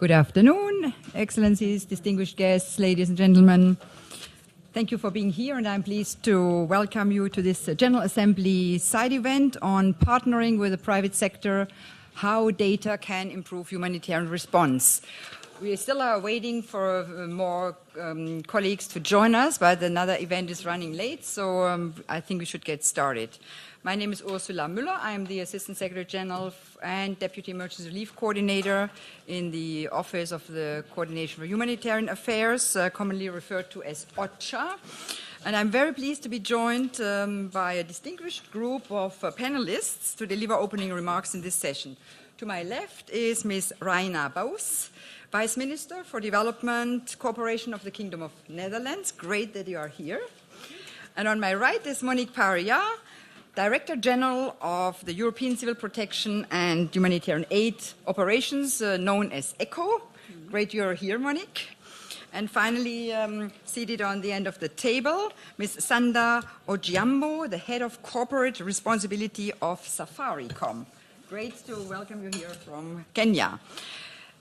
Good afternoon, Excellencies, distinguished guests, ladies and gentlemen. Thank you for being here, and I'm pleased to welcome you to this General Assembly side event on partnering with the private sector, how data can improve humanitarian response. We still are waiting for more colleagues to join us, but another event is running late, so I think we should get started. My name is Ursula Mueller. I am the Assistant Secretary General and Deputy Emergency Relief Coordinator in the Office of the Coordination for Humanitarian Affairs, commonly referred to as OCHA. And I'm very pleased to be joined by a distinguished group of panelists to deliver opening remarks in this session. To my left is Ms. Raina Baus, Vice Minister for Development Cooperation of the Kingdom of Netherlands. Great that you are here. And on my right is Monique Paria, Director General of the European Civil Protection and Humanitarian Aid Operations, known as ECHO. Great you're here, Monique. And finally, seated on the end of the table, Ms. Sanda Ojiambo, the Head of Corporate Responsibility of Safaricom. Great to welcome you here from Kenya.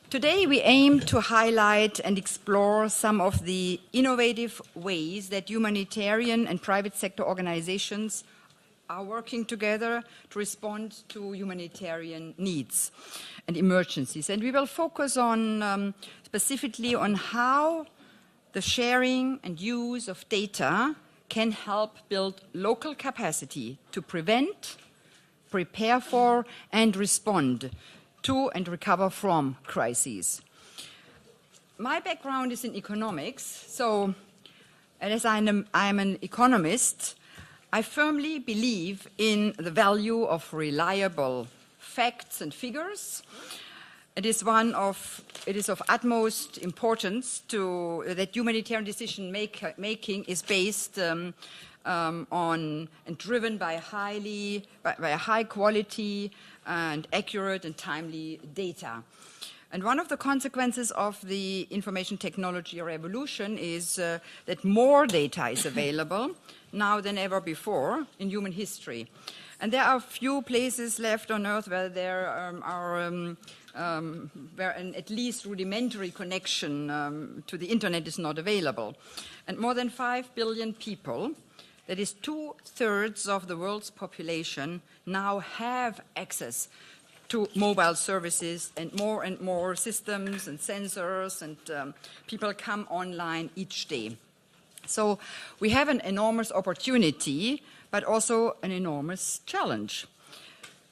Today we aim to highlight and explore some of the innovative ways that humanitarian and private sector organizations are working together to respond to humanitarian needs and emergencies. And we will focus on specifically on how the sharing and use of data can help build local capacity to prevent, prepare for, and respond to and recover from crises. My background is in economics, so as I'm an economist, I firmly believe in the value of reliable facts and figures. It is of utmost importance that humanitarian decision making is based on and driven by a high quality and accurate and timely data. And one of the consequences of the information technology revolution is that more data is available now than ever before in human history. And there are few places left on Earth where there where an at least rudimentary connection to the internet is not available. And more than 5 billion people, that is 2/3 of the world's population, now have access to mobile services, and more systems and sensors, and people come online each day. So we have an enormous opportunity, but also an enormous challenge.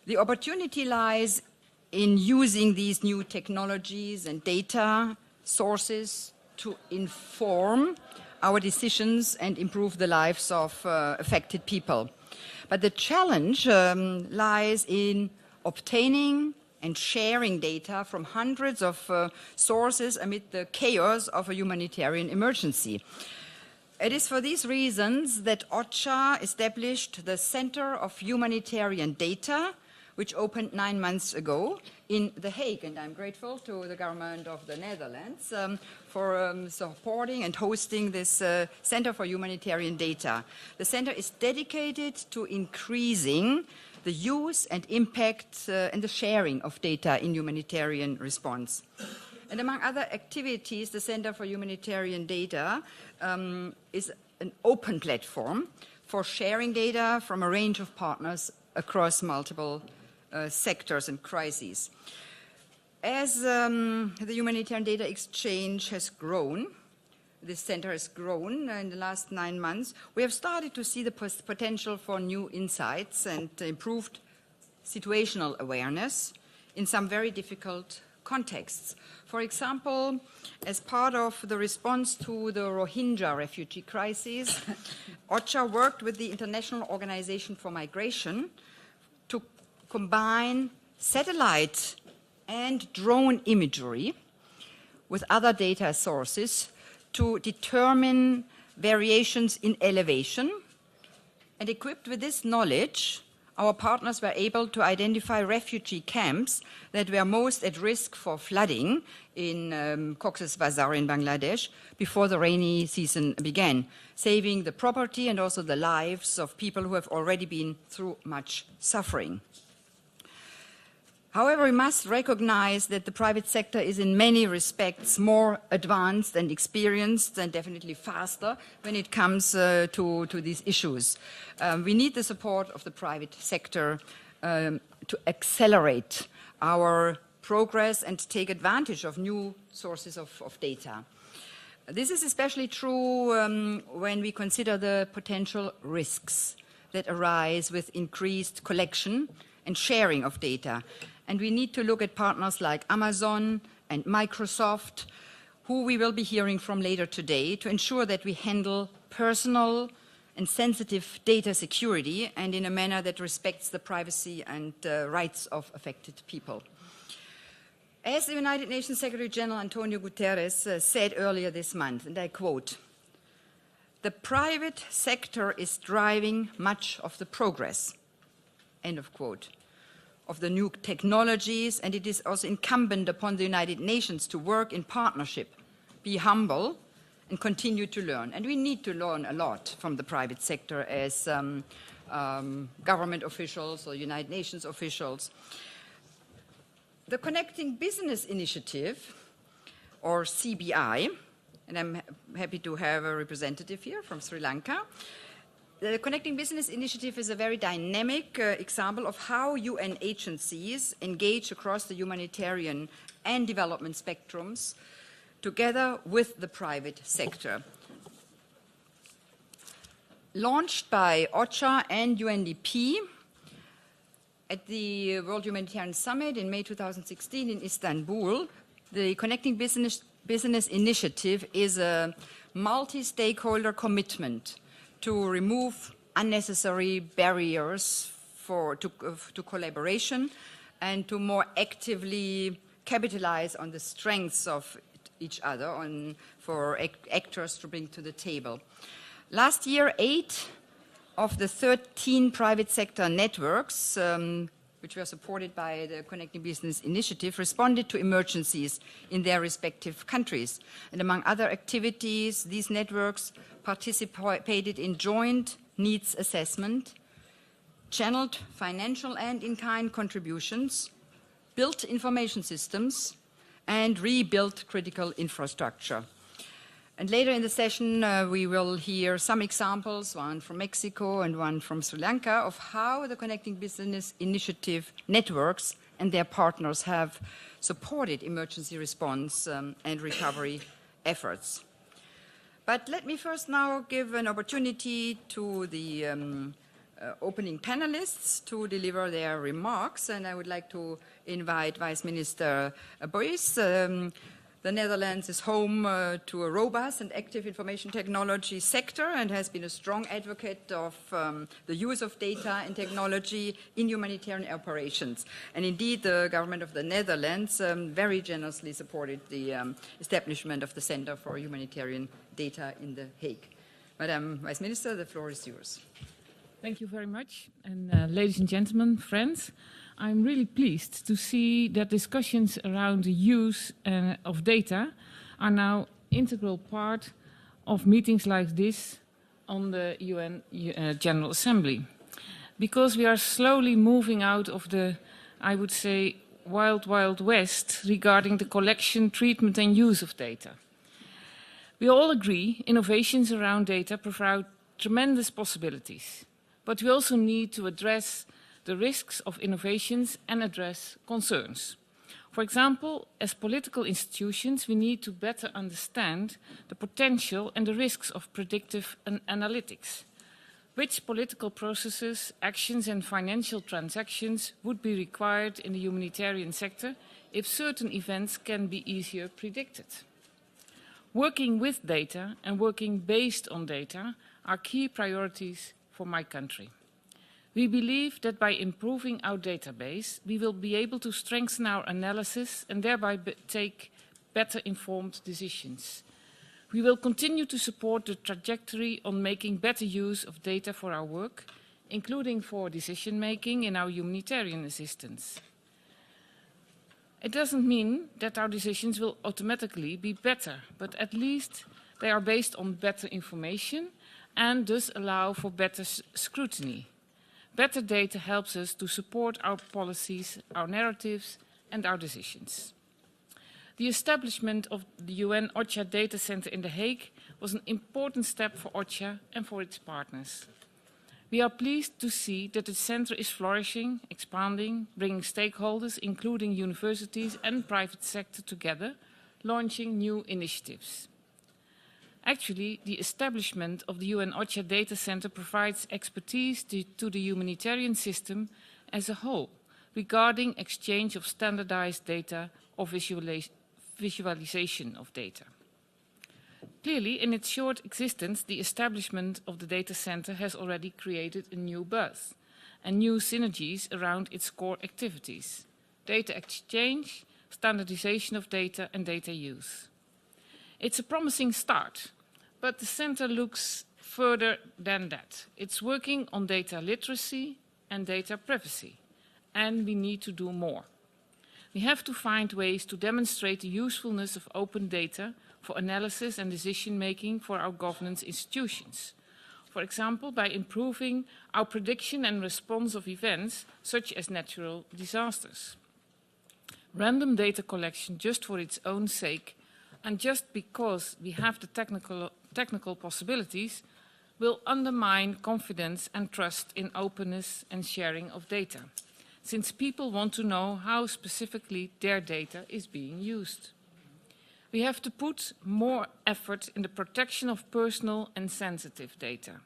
The opportunity lies in using these new technologies and data sources to inform our decisions and improve the lives of affected people. But the challenge lies in obtaining and sharing data from hundreds of sources amid the chaos of a humanitarian emergency. It is for these reasons that OCHA established the Center of Humanitarian Data, which opened 9 months ago in The Hague. And I'm grateful to the government of the Netherlands for supporting and hosting this Center for Humanitarian Data. The center is dedicated to increasing the use and impact and the sharing of data in humanitarian response. And among other activities, the Center for Humanitarian Data is an open platform for sharing data from a range of partners across multiple sectors and crises. As the humanitarian data exchange has grown, this center has grown in the last 9 months, we have started to see the potential for new insights and improved situational awareness in some very difficult contexts. For example, as part of the response to the Rohingya refugee crisis, OCHA worked with the International Organization for Migration to combine satellite and drone imagery with other data sources to determine variations in elevation. And equipped with this knowledge, our partners were able to identify refugee camps that were most at risk for flooding in Cox's Bazar in Bangladesh before the rainy season began, saving the property and also the lives of people who have already been through much suffering. However, we must recognize that the private sector is in many respects more advanced and experienced and definitely faster when it comes to these issues. We need the support of the private sector to accelerate our progress and take advantage of new sources of data. This is especially true when we consider the potential risks that arise with increased collection and sharing of data. And we need to look at partners like Amazon and Microsoft, who we will be hearing from later today, to ensure that we handle personal and sensitive data security and in a manner that respects the privacy and rights of affected people. As the United Nations Secretary General Antonio Guterres said earlier this month, and I quote, "The private sector is driving much of the progress," end of quote, "of the new technologies, and it is also incumbent upon the United Nations to work in partnership, be humble, and continue to learn." And we need to learn a lot from the private sector as government officials or United Nations officials. The Connecting Business Initiative, or CBI, and I'm happy to have a representative here from Sri Lanka. The Connecting Business Initiative is a very dynamic example of how UN agencies engage across the humanitarian and development spectrums together with the private sector. Launched by OCHA and UNDP at the World Humanitarian Summit in May 2016 in Istanbul, the Connecting Business Initiative is a multi-stakeholder commitment to remove unnecessary barriers to collaboration and to more actively capitalize on the strengths of each other for actors to bring to the table. Last year, 8 of the 13 private sector networks, which were supported by the Connecting Business Initiative, responded to emergencies in their respective countries. And among other activities, these networks participated in joint needs assessment, channeled financial and in-kind contributions, built information systems, and rebuilt critical infrastructure. And later in the session, we will hear some examples, one from Mexico and one from Sri Lanka, of how the Connecting Business Initiative networks and their partners have supported emergency response and recovery efforts. But let me first now give an opportunity to the opening panelists to deliver their remarks. And I would like to invite Vice Minister Boyce. The Netherlands is home to a robust and active information technology sector and has been a strong advocate of the use of data and technology in humanitarian operations. And indeed, the government of the Netherlands very generously supported the establishment of the Center for Humanitarian Data in The Hague. Madam Vice Minister, the floor is yours. Thank you very much. And ladies and gentlemen, friends, I'm really pleased to see that discussions around the use of data are now integral part of meetings like this on the UN General Assembly. Because we are slowly moving out of the, I would say, wild, wild west regarding the collection, treatment and use of data. We all agree innovations around data provide tremendous possibilities, but we also need to address the risks of innovations and address concerns. For example, as political institutions, we need to better understand the potential and the risks of predictive analytics. Which political processes, actions and financial transactions would be required in the humanitarian sector if certain events can be easier predicted? Working with data and working based on data are key priorities for my country. We believe that by improving our database, we will be able to strengthen our analysis and thereby take better informed decisions. We will continue to support the trajectory on making better use of data for our work, including for decision-making in our humanitarian assistance. It doesn't mean that our decisions will automatically be better, but at least they are based on better information and thus allow for better scrutiny. Better data helps us to support our policies, our narratives, and our decisions. The establishment of the UN OCHA Data Center in The Hague was an important step for OCHA and for its partners. We are pleased to see that the center is flourishing, expanding, bringing stakeholders, including universities and private sector together, launching new initiatives. Actually, the establishment of the UN OCHA Data Center provides expertise to the humanitarian system as a whole regarding exchange of standardized data or visualization of data. Clearly, in its short existence, the establishment of the data center has already created a new buzz and new synergies around its core activities: data exchange, standardization of data, and data use. It's a promising start, but the center looks further than that. It's working on data literacy and data privacy, and we need to do more. We have to find ways to demonstrate the usefulness of open data for analysis and decision-making for our governance institutions. For example, by improving our prediction and response of events such as natural disasters. Random data collection just for its own sake and just because we have the technical possibilities will undermine confidence and trust in openness and sharing of data, since people want to know how specifically their data is being used. We have to put more effort in the protection of personal and sensitive data,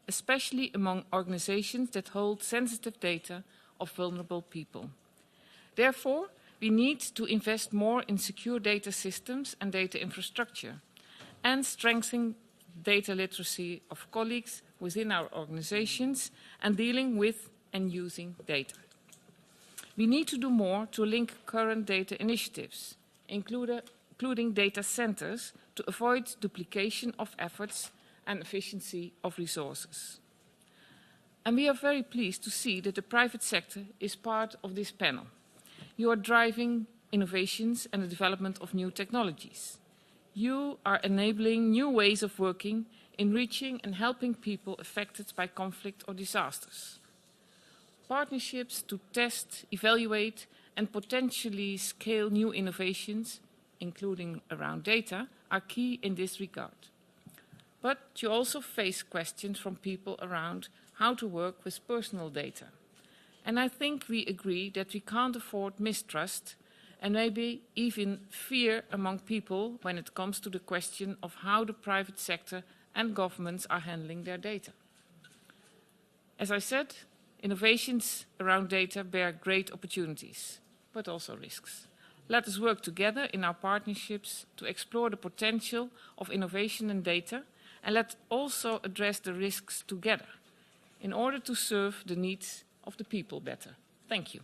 especially among organizations that hold sensitive data of vulnerable people. Therefore, we need to invest more in secure data systems and data infrastructure, and strengthen data literacy of colleagues within our organizations and dealing with and using data. We need to do more to link current data initiatives, including data centers, to avoid duplication of efforts and efficiency of resources. And we are very pleased to see that the private sector is part of this panel. You are driving innovations and the development of new technologies. You are enabling new ways of working in reaching and helping people affected by conflict or disasters. Partnerships to test, evaluate, and potentially scale new innovations, including around data, are key in this regard. But you also face questions from people around how to work with personal data. And I think we agree that we can't afford mistrust and maybe even fear among people when it comes to the question of how the private sector and governments are handling their data. As I said, innovations around data bear great opportunities, but also risks. Let us work together in our partnerships to explore the potential of innovation and data, and let's also address the risks together in order to serve the needs of the people better. Thank you.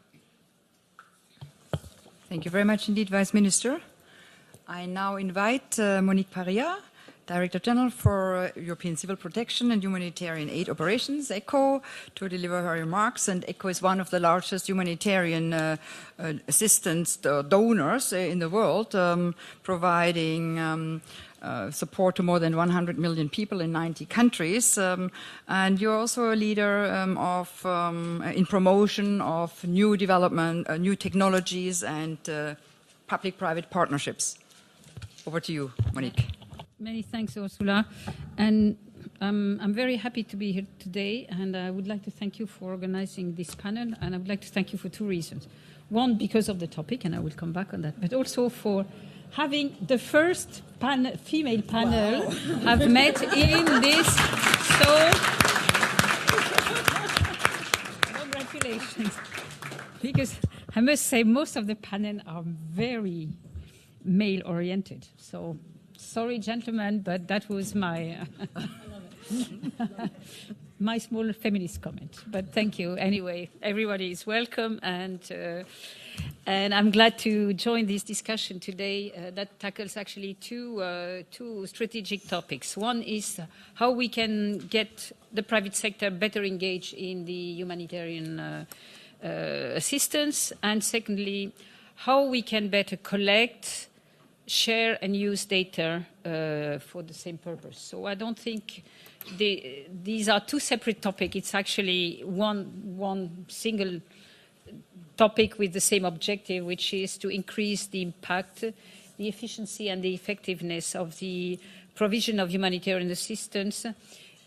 Thank you very much indeed, Vice Minister. I now invite Monique Paria, Director General for European Civil Protection and Humanitarian Aid Operations, ECHO, to deliver her remarks. And ECHO is one of the largest humanitarian assistance donors in the world, providing support to more than 100 million people in 90 countries. And you're also a leader in promotion of new development, new technologies and public-private partnerships. Over to you, Monique. Many thanks, Ursula. And I'm very happy to be here today, and I would like to thank you for organizing this panel, and I would like to thank you for two reasons. One, because of the topic, and I will come back on that, but also for having the first female panel have met in this. So, congratulations. Because I must say most of the panel are very male-oriented. So, sorry, gentlemen, but that was my my small feminist comment. But thank you anyway. Everybody is welcome, and I'm glad to join this discussion today that tackles actually two strategic topics. One is how we can get the private sector better engaged in the humanitarian assistance, and secondly, how we can better collect, share and use data for the same purpose. So I don't think these are two separate topics. It's actually one single topic with the same objective, which is to increase the impact, the efficiency and the effectiveness of the provision of humanitarian assistance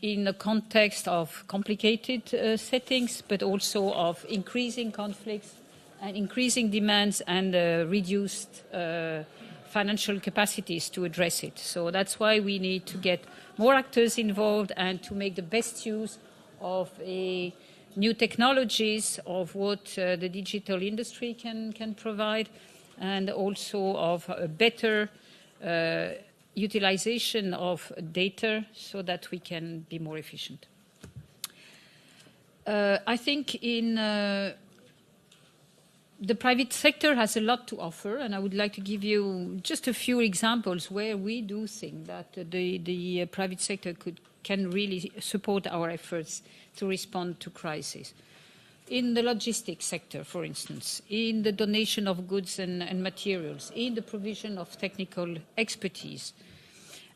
in the context of complicated settings, but also of increasing conflicts and increasing demands and reduced financial capacities to address it. So that's why we need to get more actors involved and to make the best use of new technologies, of what the digital industry can provide, and also of a better utilization of data so that we can be more efficient. I think in the private sector has a lot to offer, and I would like to give you just a few examples where we do think that the private sector can really support our efforts to respond to crises. In the logistics sector, for instance, in the donation of goods and materials, in the provision of technical expertise.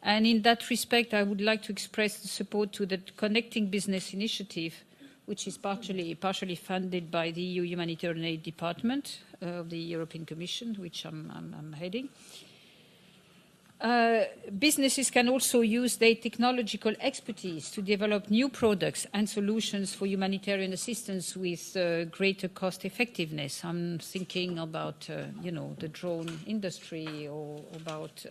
And in that respect, I would like to express the support to the Connecting Business initiative, which is partially funded by the EU Humanitarian Aid Department of the European Commission, which I'm heading. Businesses can also use their technological expertise to develop new products and solutions for humanitarian assistance with greater cost effectiveness. I'm thinking about, the drone industry, or about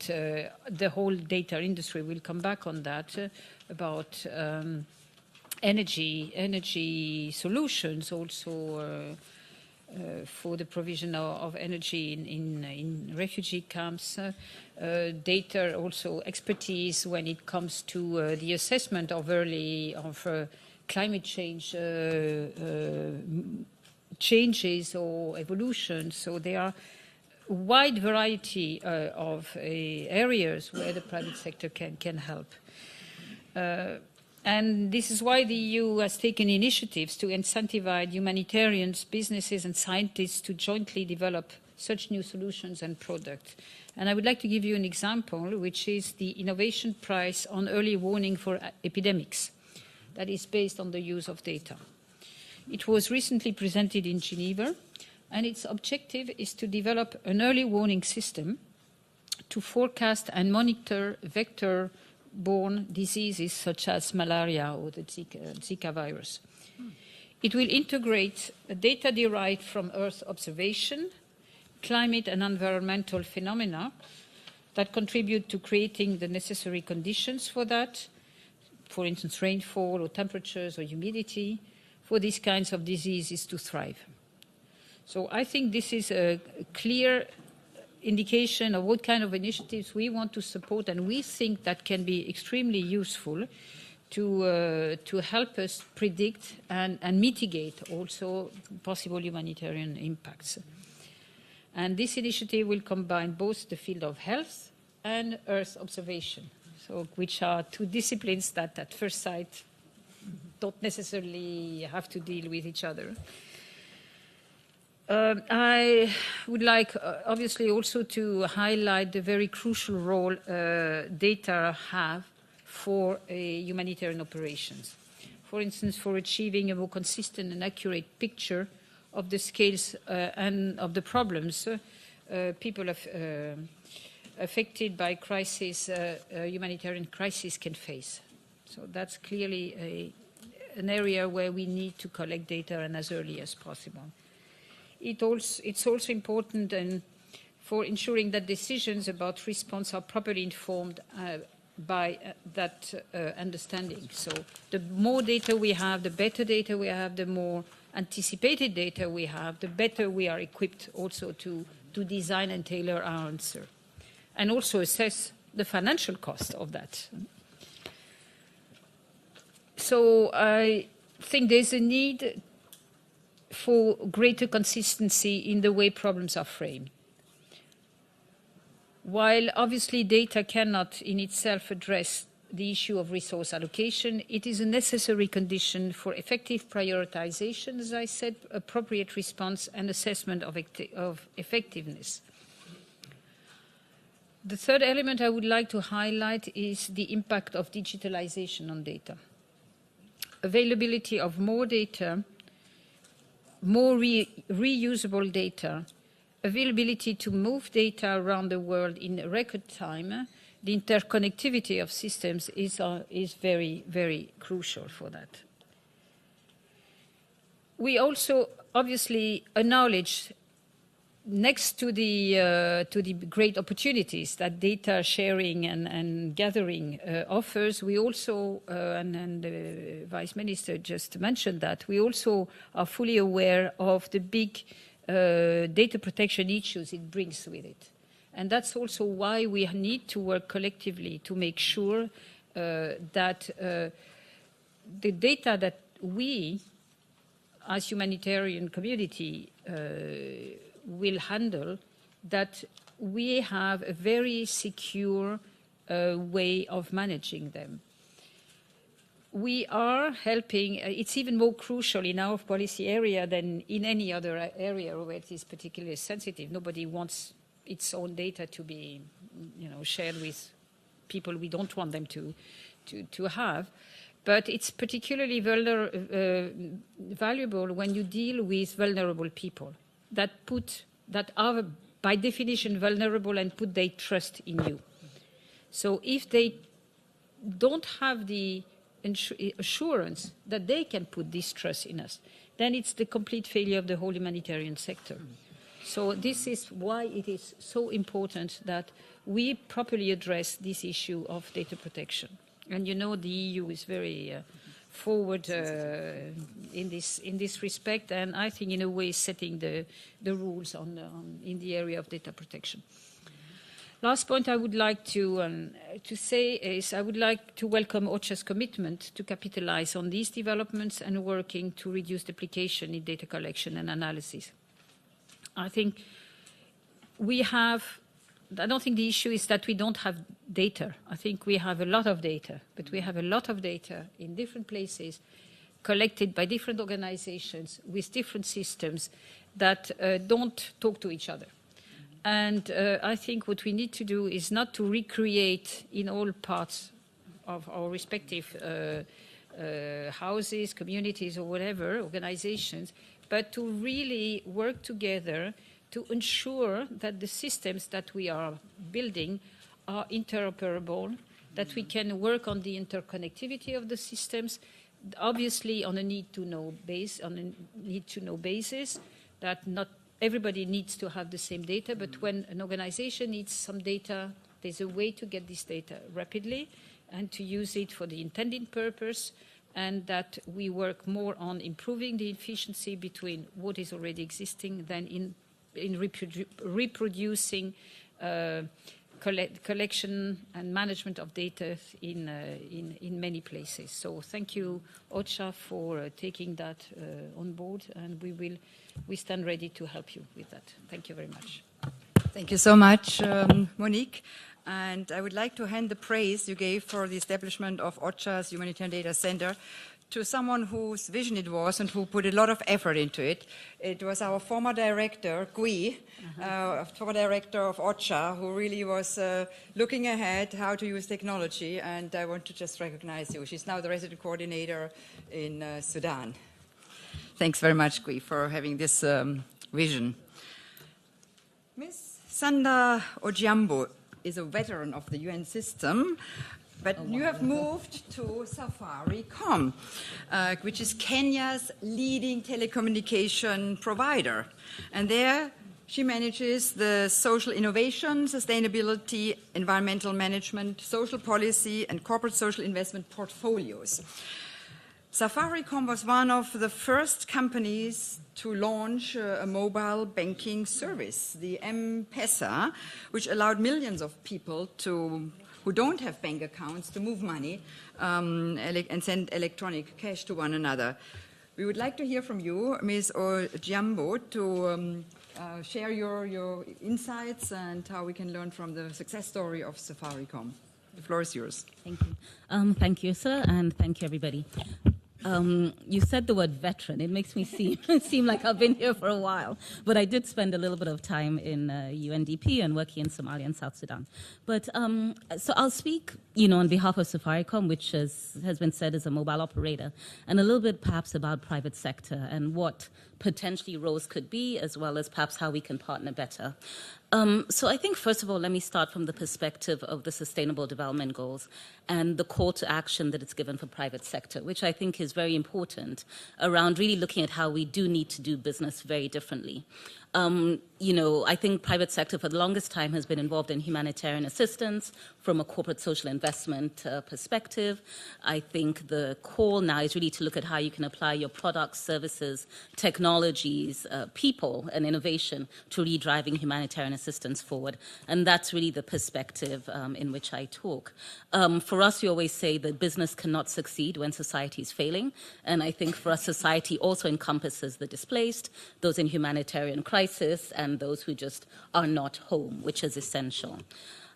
the whole data industry. We'll come back on that. About energy solutions, also for the provision of energy in refugee camps, data also expertise when it comes to the assessment of climate change changes or evolution. So there are a wide variety of areas where the private sector can help. And this is why the EU has taken initiatives to incentivize humanitarians, businesses and scientists to jointly develop such new solutions and products. And I would like to give you an example, which is the Innovation Prize on Early Warning for Epidemics, that is based on the use of data. It was recently presented in Geneva, and its objective is to develop an early warning system to forecast and monitor vector-borne diseases such as malaria or the Zika virus. It will integrate data derived from Earth observation, climate and environmental phenomena that contribute to creating the necessary conditions for that, for instance, rainfall or temperatures or humidity, for these kinds of diseases to thrive. So I think this is a clear indication of what kind of initiatives we want to support, and we think that can be extremely useful to help us predict and mitigate also possible humanitarian impacts. And this initiative will combine both the field of health and Earth observation, so which are two disciplines that at first sight don't necessarily have to deal with each other. I would like, obviously, also to highlight the very crucial role data have for humanitarian operations. For instance, for achieving a more consistent and accurate picture of the scales and of the problems people affected by crisis, humanitarian crisis can face. So that's clearly an area where we need to collect data and as early as possible. It's also important for ensuring that decisions about response are properly informed by that understanding. So the more data we have, the better data we have, the more anticipated data we have, the better we are equipped also to design and tailor our answer, and also assess the financial cost of that. So I think there's a need for greater consistency in the way problems are framed. While obviously data cannot in itself address the issue of resource allocation, it is a necessary condition for effective prioritization, as I said, appropriate response and assessment of effectiveness. The third element I would like to highlight is the impact of digitalization on data. Availability of more data, more reusable data, availability to move data around the world in record time, the interconnectivity of systems is very, very crucial for that. We also obviously acknowledge, next to the great opportunities that data sharing and gathering offers, we also, and the Vice Minister just mentioned that, we also are fully aware of the big data protection issues it brings with it. And that's also why we need to work collectively to make sure that the data that we, as humanitarian community, will handle, that we have a very secure way of managing them. We are helping, it's even more crucial in our policy area than in any other area where it is particularly sensitive. Nobody wants its own data to be, shared with people we don't want them to have. But it's particularly valuable when you deal with vulnerable people that are by definition vulnerable and put their trust in you. So if they don't have the assurance that they can put this trust in us, then it's the complete failure of the whole humanitarian sector. So this is why it is so important that we properly address this issue of data protection. And the EU is very forward in this respect, and I think in a way setting the rules in the area of data protection. Last point I would like to say is I would like to welcome OCHA's commitment to capitalize on these developments and working to reduce duplication in data collection and analysis. I think I don't think the issue is that we don't have data. I think we have a lot of data, but we have a lot of data in different places, collected by different organizations with different systems that don't talk to each other. And I think what we need to do is not to recreate in all parts of our respective houses, communities, or whatever, organizations, but to really work together to ensure that the systems that we are building are interoperable, that we can work on the interconnectivity of the systems, obviously on a need-to-know basis, that not everybody needs to have the same data, but when an organization needs some data, there's a way to get this data rapidly and to use it for the intended purpose, and that we work more on improving the efficiency between what is already existing than in reproducing collection and management of data in many places. So thank you, OCHA, for taking that on board, and we stand ready to help you with that. Thank you very much. Thank you so much, Monique. And I would like to hand the praise you gave for the establishment of OCHA's Humanitarian Data Center to someone whose vision it was and who put a lot of effort into it. It was our former director, Gui, former director of OCHA, who really was looking ahead how to use technology, and I want to just recognize you. She's now the resident coordinator in Sudan. Thanks very much, Gui, for having this vision. Ms. Sanda Ojiambo is a veteran of the UN system, but you have moved to Safaricom, which is Kenya's leading telecommunication provider. And there she manages the social innovation, sustainability, environmental management, social policy, and corporate social investment portfolios. Safaricom was one of the first companies to launch a mobile banking service, the M-Pesa, which allowed millions of people who don't have bank accounts to move money and send electronic cash to one another. We would like to hear from you, Ms. Ojiambo, to share your insights and how we can learn from the success story of Safaricom. The floor is yours. Thank you. Thank you, sir, and thank you, everybody. You said the word veteran. It makes me seem like I've been here for a while. But I did spend a little bit of time in UNDP and working in Somalia and South Sudan. But so I'll speak, on behalf of Safaricom, which has been said as a mobile operator, and a little bit perhaps about private sector and what potentially roles could be, as well as perhaps how we can partner better. So I think, first of all, let me start from the perspective of the Sustainable Development Goals and the call to action that it's given for private sector, which I think is very important around really looking at how we do need to do business very differently. I think private sector for the longest time has been involved in humanitarian assistance from a corporate social investment perspective. I think the call now is really to look at how you can apply your products, services, technologies, people, and innovation to really driving humanitarian assistance forward. And that's really the perspective in which I talk. For us, we always say that business cannot succeed when society is failing. And I think for us, society also encompasses the displaced, those in humanitarian crisis, and those who just are not home, which is essential.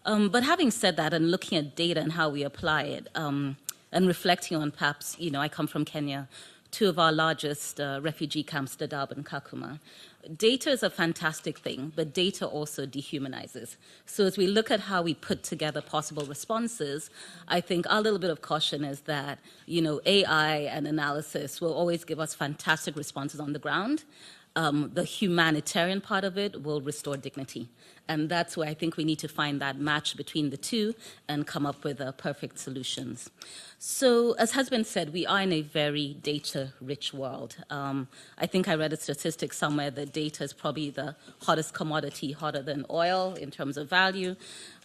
But having said that, and looking at data and how we apply it, and reflecting on perhaps, I come from Kenya, two of our largest refugee camps, Dadaab and Kakuma. Data is a fantastic thing, but data also dehumanizes. So as we look at how we put together possible responses, I think our little bit of caution is that, AI and analysis will always give us fantastic responses on the ground. The humanitarian part of it will restore dignity. And that's where I think we need to find that match between the two and come up with perfect solutions. So as has been said, we are in a very data-rich world. I think I read a statistic somewhere that data is probably the hottest commodity, hotter than oil in terms of value,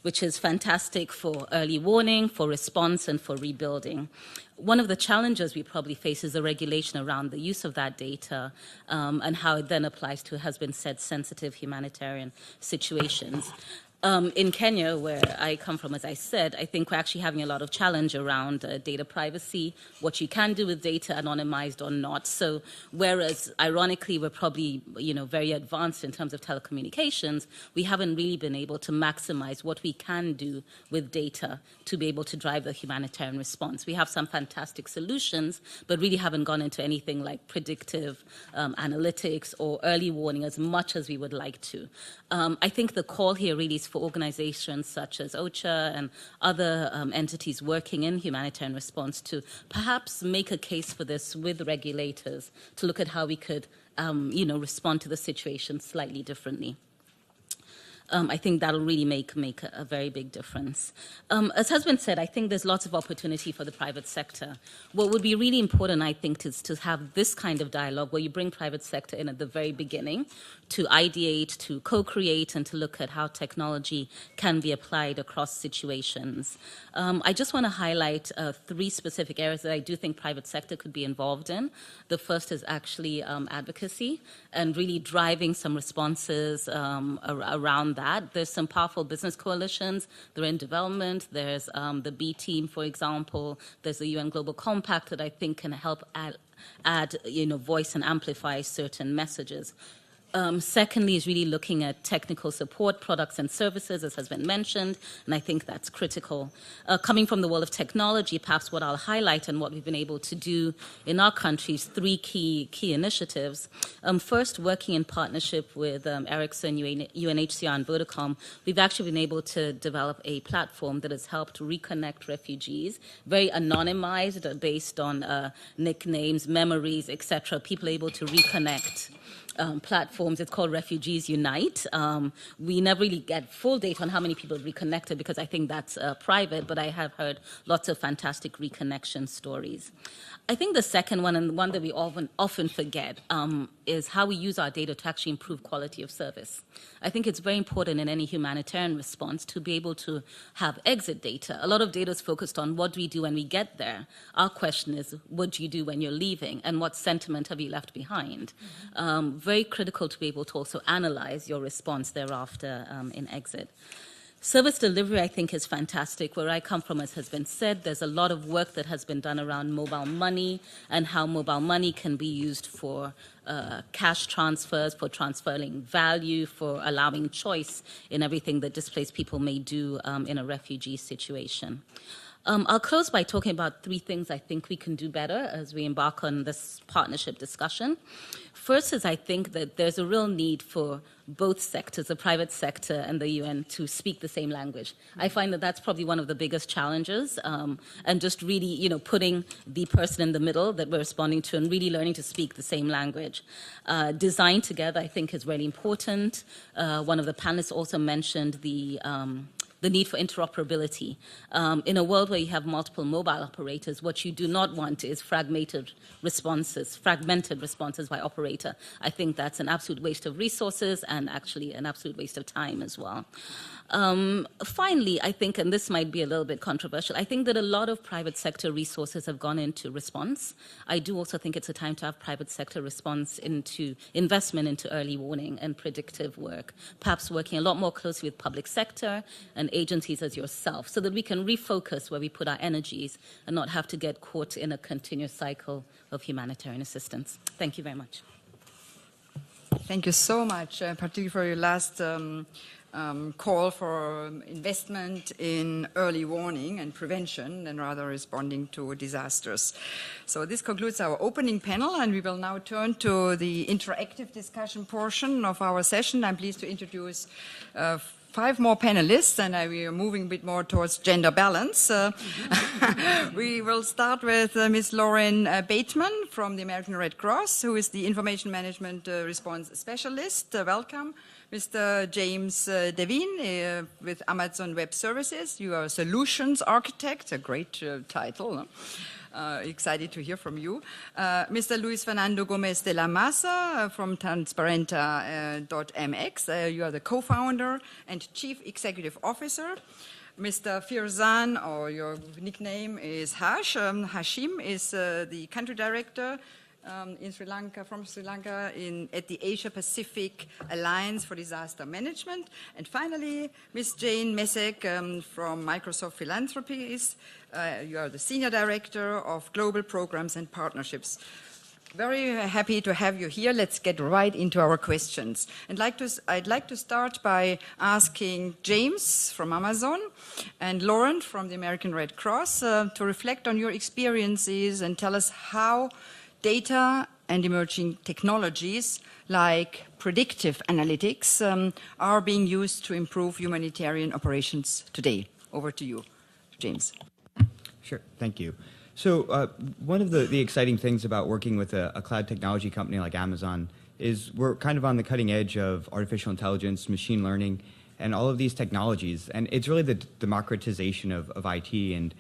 which is fantastic for early warning, for response, and for rebuilding. One of the challenges we probably face is the regulation around the use of that data and how it then applies to, has been said, sensitive humanitarian situations. In Kenya, where I come from, as I said, I think we're actually having a lot of challenge around data privacy, what you can do with data, anonymized or not. So whereas, ironically, we're probably very advanced in terms of telecommunications, we haven't really been able to maximize what we can do with data to be able to drive the humanitarian response. We have some fantastic solutions, but really haven't gone into anything like predictive analytics or early warning as much as we would like to. I think the call here really is for organizations such as OCHA and other entities working in humanitarian response to perhaps make a case for this with regulators to look at how we could, respond to the situation slightly differently. I think that'll really make a very big difference. As has been said, I think there's lots of opportunity for the private sector. What would be really important, I think, is to have this kind of dialogue where you bring private sector in at the very beginning to ideate, to co-create, and to look at how technology can be applied across situations. I just want to highlight three specific areas that I do think private sector could be involved in. The first is actually advocacy and really driving some responses around that. There's some powerful business coalitions. They're in development. There's the B team, for example. There's the UN Global Compact that I think can help add voice and amplify certain messages. Secondly is really looking at technical support, products and services, as has been mentioned, and I think that's critical. Coming from the world of technology, perhaps what I'll highlight and what we've been able to do in our countries, three key initiatives. First, working in partnership with Ericsson, UNHCR, and Vodacom, we've actually been able to develop a platform that has helped reconnect refugees, very anonymized, based on nicknames, memories, etc. People are able to reconnect. Platforms. It's called Refugees Unite. We never really get full data on how many people reconnected because I think that's private, but I have heard lots of fantastic reconnection stories. I think the second one, and the one that we often forget, is how we use our data to actually improve quality of service. I think it's very important in any humanitarian response to be able to have exit data. A lot of data is focused on what do we do when we get there. Our question is, what do you do when you're leaving, and what sentiment have you left behind? Very critical to be able to also analyze your response thereafter in exit. Service delivery, I think, is fantastic. Where I come from, as has been said, there's a lot of work that has been done around mobile money and how mobile money can be used for cash transfers, for transferring value, for allowing choice in everything that displaced people may do in a refugee situation. I'll close by talking about 3 things I think we can do better as we embark on this partnership discussion. First is I think that there's a real need for both sectors, the private sector and the UN, to speak the same language. I find that that's probably one of the biggest challenges, and just really, putting the person in the middle that we're responding to and really learning to speak the same language. Design together, I think, is really important. One of the panelists also mentioned the need for interoperability. In a world where you have multiple mobile operators, what you do not want is fragmented responses by operator. I think that's an absolute waste of resources and actually an absolute waste of time as well. Finally, I think, and this might be a little bit controversial, I think that a lot of private sector resources have gone into response. I do also think it's a time to have private sector response into investment into early warning and predictive work, perhaps working a lot more closely with public sector and agencies as yourself, so that we can refocus where we put our energies and not have to get caught in a continuous cycle of humanitarian assistance. Thank you very much. Thank you so much, particularly for your last call for investment in early warning and prevention and rather responding to disasters. So this concludes our opening panel, and we will now turn to the interactive discussion portion of our session. I'm pleased to introduce 5 more panelists, and we are moving a bit more towards gender balance. We will start with Ms. Lauren Bateman from the American Red Cross, who is the Information Management Response Specialist. Welcome. Mr. James Devine with Amazon Web Services. You are a Solutions Architect, a great title. Excited to hear from you. Mr. Luis Fernando Gomez de la Maza from Transparenta.mx. You are the co-founder and Chief Executive Officer. Mr. Firzan, or your nickname is Hashim is the Country Director in Sri Lanka, at the Asia Pacific Alliance for Disaster Management. And finally, Ms. Jane Mesek from Microsoft Philanthropies. You are the Senior Director of Global Programs and Partnerships. Very happy to have you here. Let's get right into our questions. I'd like to start by asking James from Amazon and Lauren from the American Red Cross to reflect on your experiences and tell us how data and emerging technologies like predictive analytics are being used to improve humanitarian operations today. Over to you, James. Sure, thank you. So one of the exciting things about working with a cloud technology company like Amazon is we're kind of on the cutting edge of artificial intelligence, machine learning, and all of these technologies. And it's really the democratization of IT and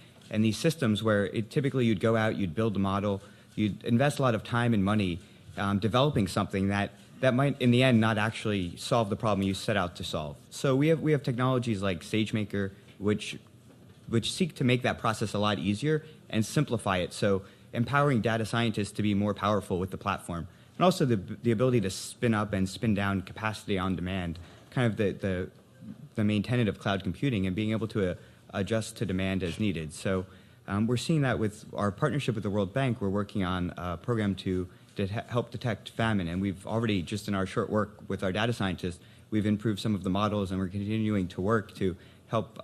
these systems where typically you'd go out, you'd build a model, you'd invest a lot of time and money developing something that might, in the end, not actually solve the problem you set out to solve. So we have technologies like SageMaker, which seek to make that process a lot easier and simplify it. So empowering data scientists to be more powerful with the platform, and also the ability to spin up and spin down capacity on demand, kind of the main tenet of cloud computing, and being able to adjust to demand as needed. So we're seeing that with our partnership with the World Bank. We're working on a program to help detect famine, and we've already, just in our short work with our data scientists, we've improved some of the models, and we're continuing to work to help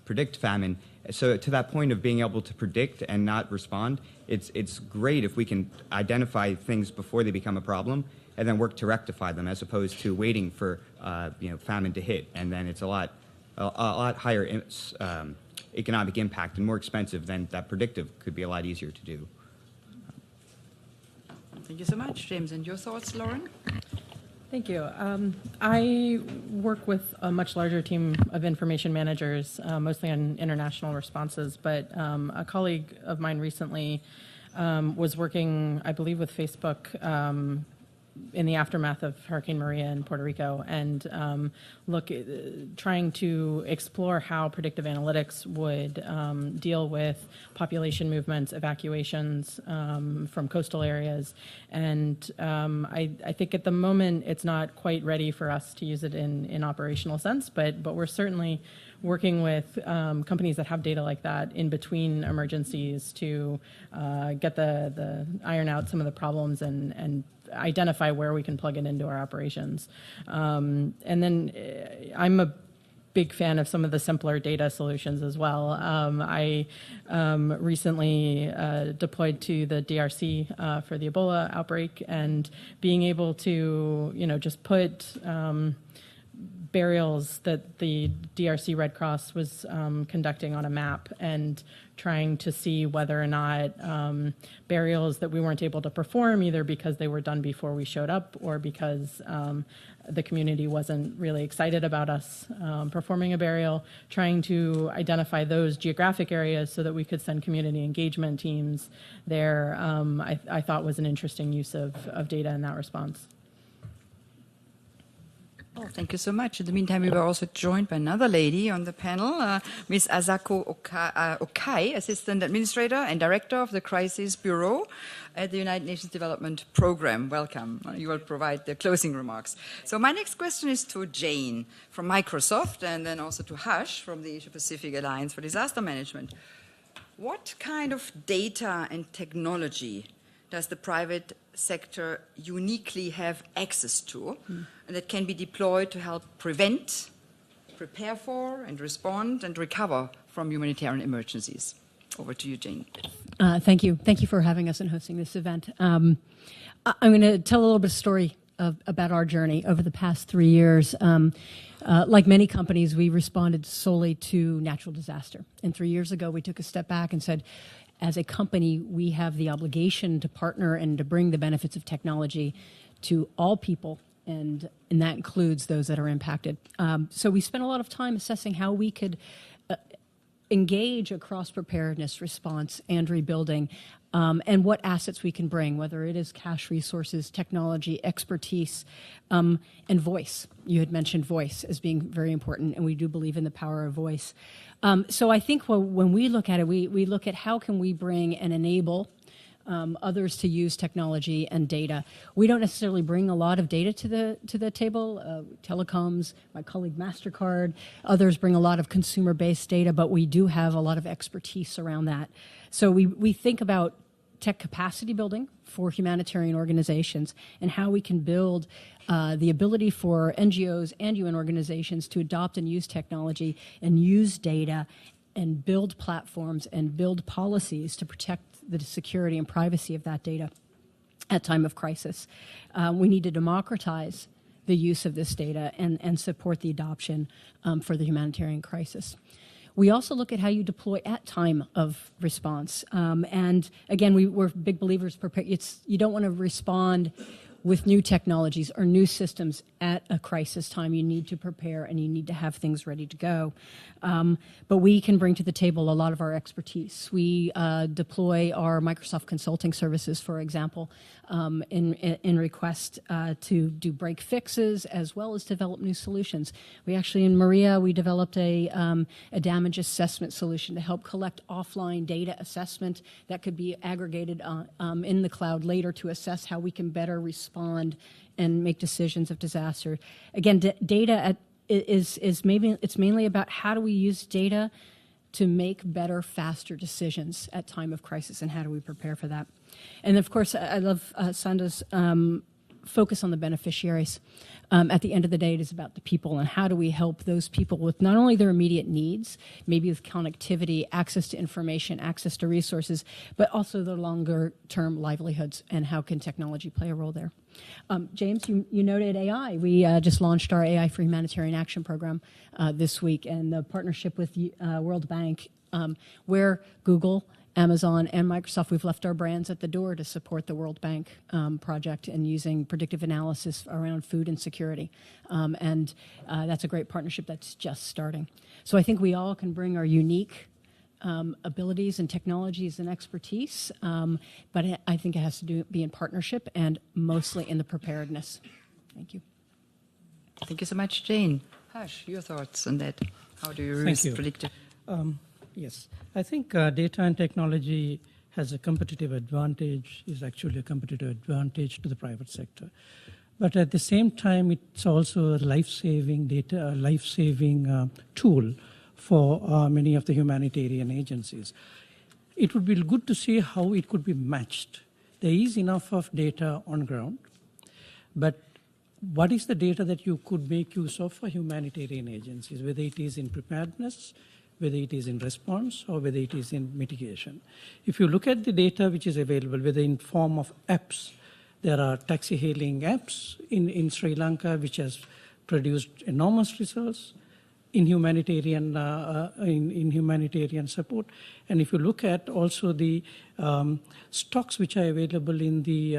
predict famine. So to that point of being able to predict and not respond, it's great if we can identify things before they become a problem and then work to rectify them, as opposed to waiting for famine to hit, and then it's a lot higher economic impact and more expensive than that predictive could be a lot easier to do. Thank you so much, James. And your thoughts, Lauren? Thank you. I work with a much larger team of information managers, mostly on international responses, but a colleague of mine recently was working, I believe, with Facebook in the aftermath of Hurricane Maria in Puerto Rico, and trying to explore how predictive analytics would deal with population movements, evacuations from coastal areas. And I think at the moment it's not quite ready for us to use it in operational sense, but we're certainly working with companies that have data like that in between emergencies to get the iron out some of the problems and identify where we can plug it into our operations. And then I'm a big fan of some of the simpler data solutions as well. I recently deployed to the DRC for the Ebola outbreak, and being able to, just put burials that the DRC Red Cross was conducting on a map and trying to see whether or not burials that we weren't able to perform, either because they were done before we showed up or because the community wasn't really excited about us performing a burial, trying to identify those geographic areas so that we could send community engagement teams there, I thought was an interesting use of data in that response. Oh, thank you so much. In the meantime, we were also joined by another lady on the panel, Ms. Asako Okai, Assistant Administrator and Director of the Crisis Bureau at the United Nations Development Programme. Welcome. You will provide the closing remarks. So my next question is to Jane from Microsoft, and then also to Hush from the Asia-Pacific Alliance for Disaster Management. What kind of data and technology does the private sector uniquely have access to, and that can be deployed to help prevent, prepare for, and respond and recover from humanitarian emergencies? Over to you, Jane. Thank you. Thank you for having us and hosting this event. I'm going to tell a little bit of story about our journey over the past 3 years. Like many companies, we responded solely to natural disaster. And 3 years ago, we took a step back and said, as a company, we have the obligation to partner and to bring the benefits of technology to all people, and that includes those that are impacted. So we spent a lot of time assessing how we could engage across preparedness, response, and rebuilding, and what assets we can bring, whether it is cash resources, technology, expertise, and voice. You had mentioned voice as being very important, and we do believe in the power of voice. So I think when we look at it, we look at how can we bring and enable others to use technology and data. We don't necessarily bring a lot of data to the table. Telecoms, my colleague MasterCard, others bring a lot of consumer-based data, but we do have a lot of expertise around that. So we think about tech capacity building for humanitarian organizations and how we can build the ability for NGOs and UN organizations to adopt and use technology and use data and build platforms and build policies to protect the security and privacy of that data at time of crisis. We need to democratize the use of this data and support the adoption for the humanitarian crisis. We also look at how you deploy at time of response. And again, we're big believers, you don't want to respond with new technologies or new systems at a crisis time. You need to prepare and you need to have things ready to go. But we can bring to the table a lot of our expertise. We deploy our Microsoft consulting services, for example, in request to do break fixes as well as develop new solutions. We actually, in Maria, we developed a damage assessment solution to help collect offline data assessment that could be aggregated in the cloud later to assess how we can better respond and make decisions of disaster. Again, data is mainly about how do we use data to make better, faster decisions at time of crisis, and how do we prepare for that. And of course, I love Sanda's focus on the beneficiaries. At the end of the day, it is about the people, and how do we help those people with not only their immediate needs, maybe with connectivity, access to information, access to resources, but also their longer-term livelihoods, and how can technology play a role there. James, you noted AI. We just launched our AI for Humanitarian Action program this week, and the partnership with World Bank, where Google, Amazon, and Microsoft, we've left our brands at the door to support the World Bank project and using predictive analysis around food insecurity. And that's a great partnership that's just starting. So I think we all can bring our unique abilities and technologies and expertise, but I think it has to be in partnership and mostly in the preparedness. Thank you. Thank you so much, Jane. Hush, your thoughts on that? How do you use predictive? Yes, I think data and technology has a competitive advantage, is actually a competitive advantage to the private sector. But at the same time, it's also a life-saving data, a life-saving tool for many of the humanitarian agencies. It would be good to see how it could be matched. There is enough of data on ground, but what is the data that you could make use of for humanitarian agencies, whether it is in preparedness, whether it is in response, or whether it is in mitigation. If you look at the data which is available, whether in form of apps, there are taxi hailing apps in Sri Lanka which has produced enormous results in humanitarian in humanitarian support. And if you look at also the stocks which are available in the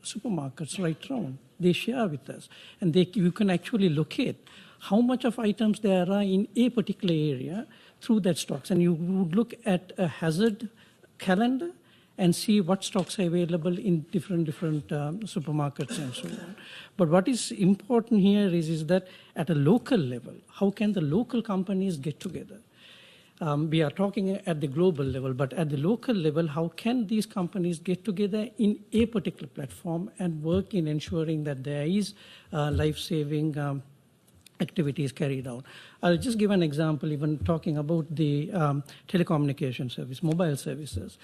supermarkets right around, they share with us, and you can actually locate how much of items there are in a particular area through that stocks. And you would look at a hazard calendar and see what stocks are available in different supermarkets and so on. But what is important here is that at a local level, how can the local companies get together? We are talking at the global level, but at the local level, how can these companies get together in a particular platform and work in ensuring that there is life-saving activities carried out? I'll just give an example, even talking about the telecommunication service, mobile services.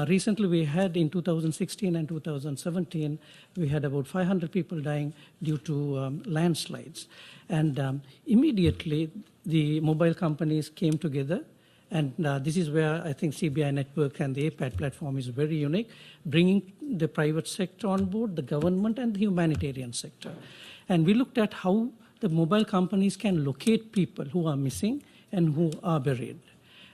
Recently, we had in 2016 and 2017, we had about 500 people dying due to landslides. And immediately, the mobile companies came together. And this is where I think CBI Network and the APAD platform is very unique, bringing the private sector on board, the government and the humanitarian sector. And we looked at how the mobile companies can locate people who are missing and who are buried.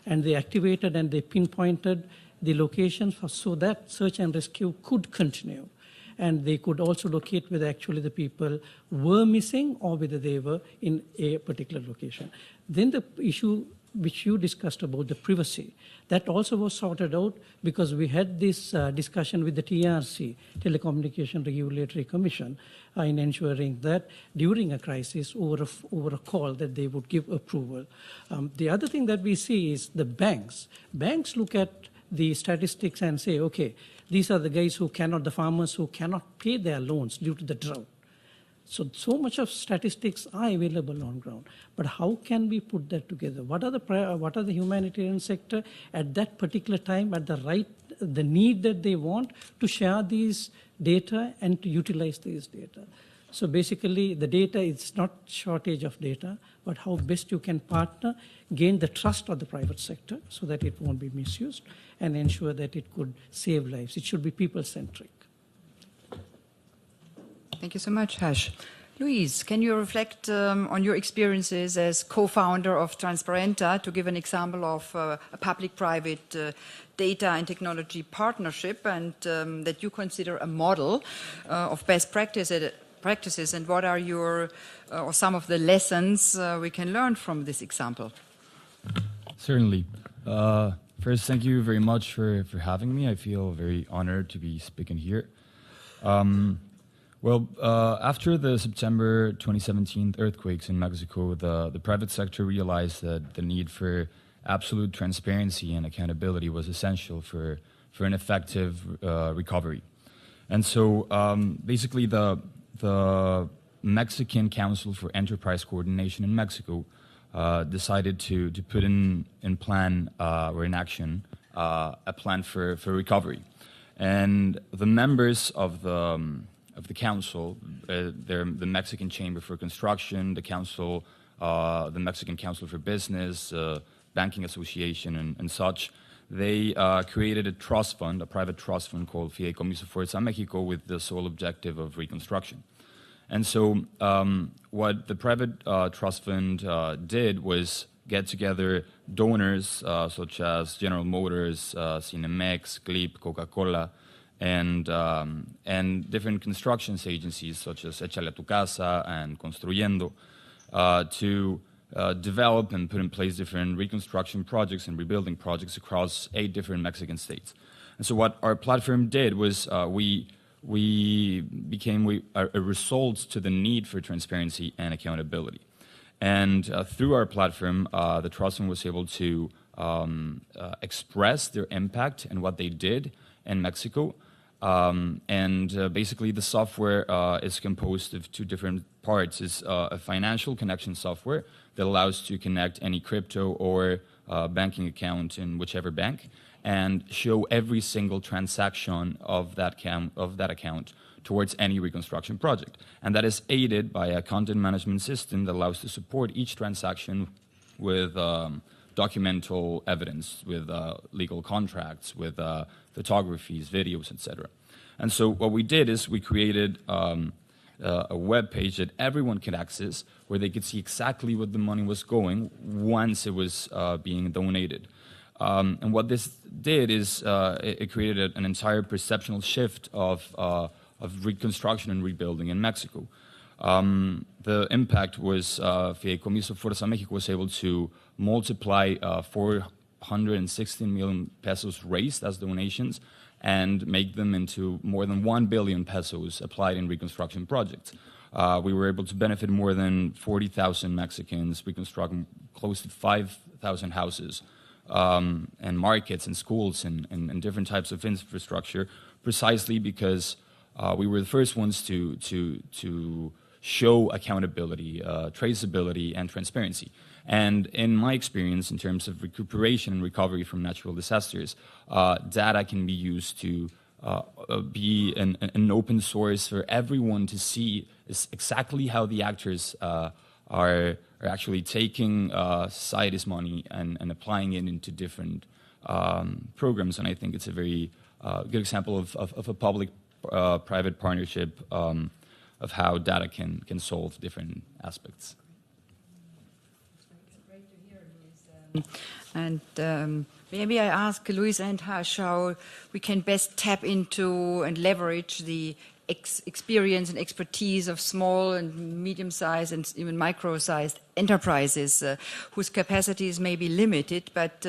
And they activated and they pinpointed the locations so that search and rescue could continue. And they could also locate whether actually the people were missing or whether they were in a particular location. Then the issue which you discussed about the privacy, that also was sorted out because we had this discussion with the TRC, Telecommunication Regulatory Commission, in ensuring that during a crisis over a call that they would give approval. The other thing that we see is the banks. Banks look at the statistics and say, okay, these are the guys who cannot, the farmers who cannot pay their loans due to the drought. So much of statistics are available on ground, but how can we put that together? What are the humanitarian sector at that particular time, at the need that they want to share these data and to utilize these data? So basically, the data is not shortage of data, but how best you can partner, gain the trust of the private sector so that it won't be misused, and ensure that it could save lives. It should be people-centric. Thank you so much, Hash. Louise, can you reflect on your experiences as co-founder of Transparenta to give an example of a public-private data and technology partnership and that you consider a model of best practices, and what are your or some of the lessons we can learn from this example? Certainly. First, thank you very much for having me. I feel very honored to be speaking here. Well, after the September 2017 earthquakes in Mexico, the private sector realized that the need for absolute transparency and accountability was essential for an effective recovery. And so basically the Mexican Council for Enterprise Coordination in Mexico decided to put in plan or in action a plan for recovery. And the members of the council, they're the Mexican Chamber for Construction, the council, the Mexican Council for Business, Banking Association, and such. They created a trust fund, a private trust fund called Fideicomiso Fuerza Mexico, with the sole objective of reconstruction. And so what the private trust fund did was get together donors such as General Motors, Cinemex, Clip, Coca-Cola, and different construction agencies such as Échale a tu Casa and Construyendo to develop and put in place different reconstruction projects and rebuilding projects across 8 different Mexican states. And so what our platform did was we became a result to the need for transparency and accountability. And through our platform, the Trust Fund was able to express their impact and what they did in Mexico. Basically, the software is composed of 2 different parts. It's a financial connection software that allows to connect any crypto or banking account in whichever bank and show every single transaction of that account towards any reconstruction project. And that is aided by a content management system that allows to support each transaction with documental evidence, with legal contracts, with photographies, videos, etc. And so what we did is we created a web page that everyone could access, where they could see exactly what the money was going once it was being donated. And what this did is it created an entire perceptual shift of reconstruction and rebuilding in Mexico. The impact was Fideicomiso Fuerza México was able to multiply 416 million pesos raised as donations and make them into more than 1 billion pesos applied in reconstruction projects. We were able to benefit more than 40,000 Mexicans, reconstruct close to 5,000 houses, and markets and schools and different types of infrastructure, precisely because we were the first ones to show accountability, traceability, and transparency. And in my experience, in terms of recuperation and recovery from natural disasters, data can be used to be an open source for everyone to see exactly how the actors are actually taking society's money and applying it into different programs. And I think it's a very good example of a public-private partnership of how data can solve different aspects. And maybe I ask Luis and Harsh how we can best tap into and leverage the experience and expertise of small and medium-sized and even micro-sized enterprises whose capacities may be limited, but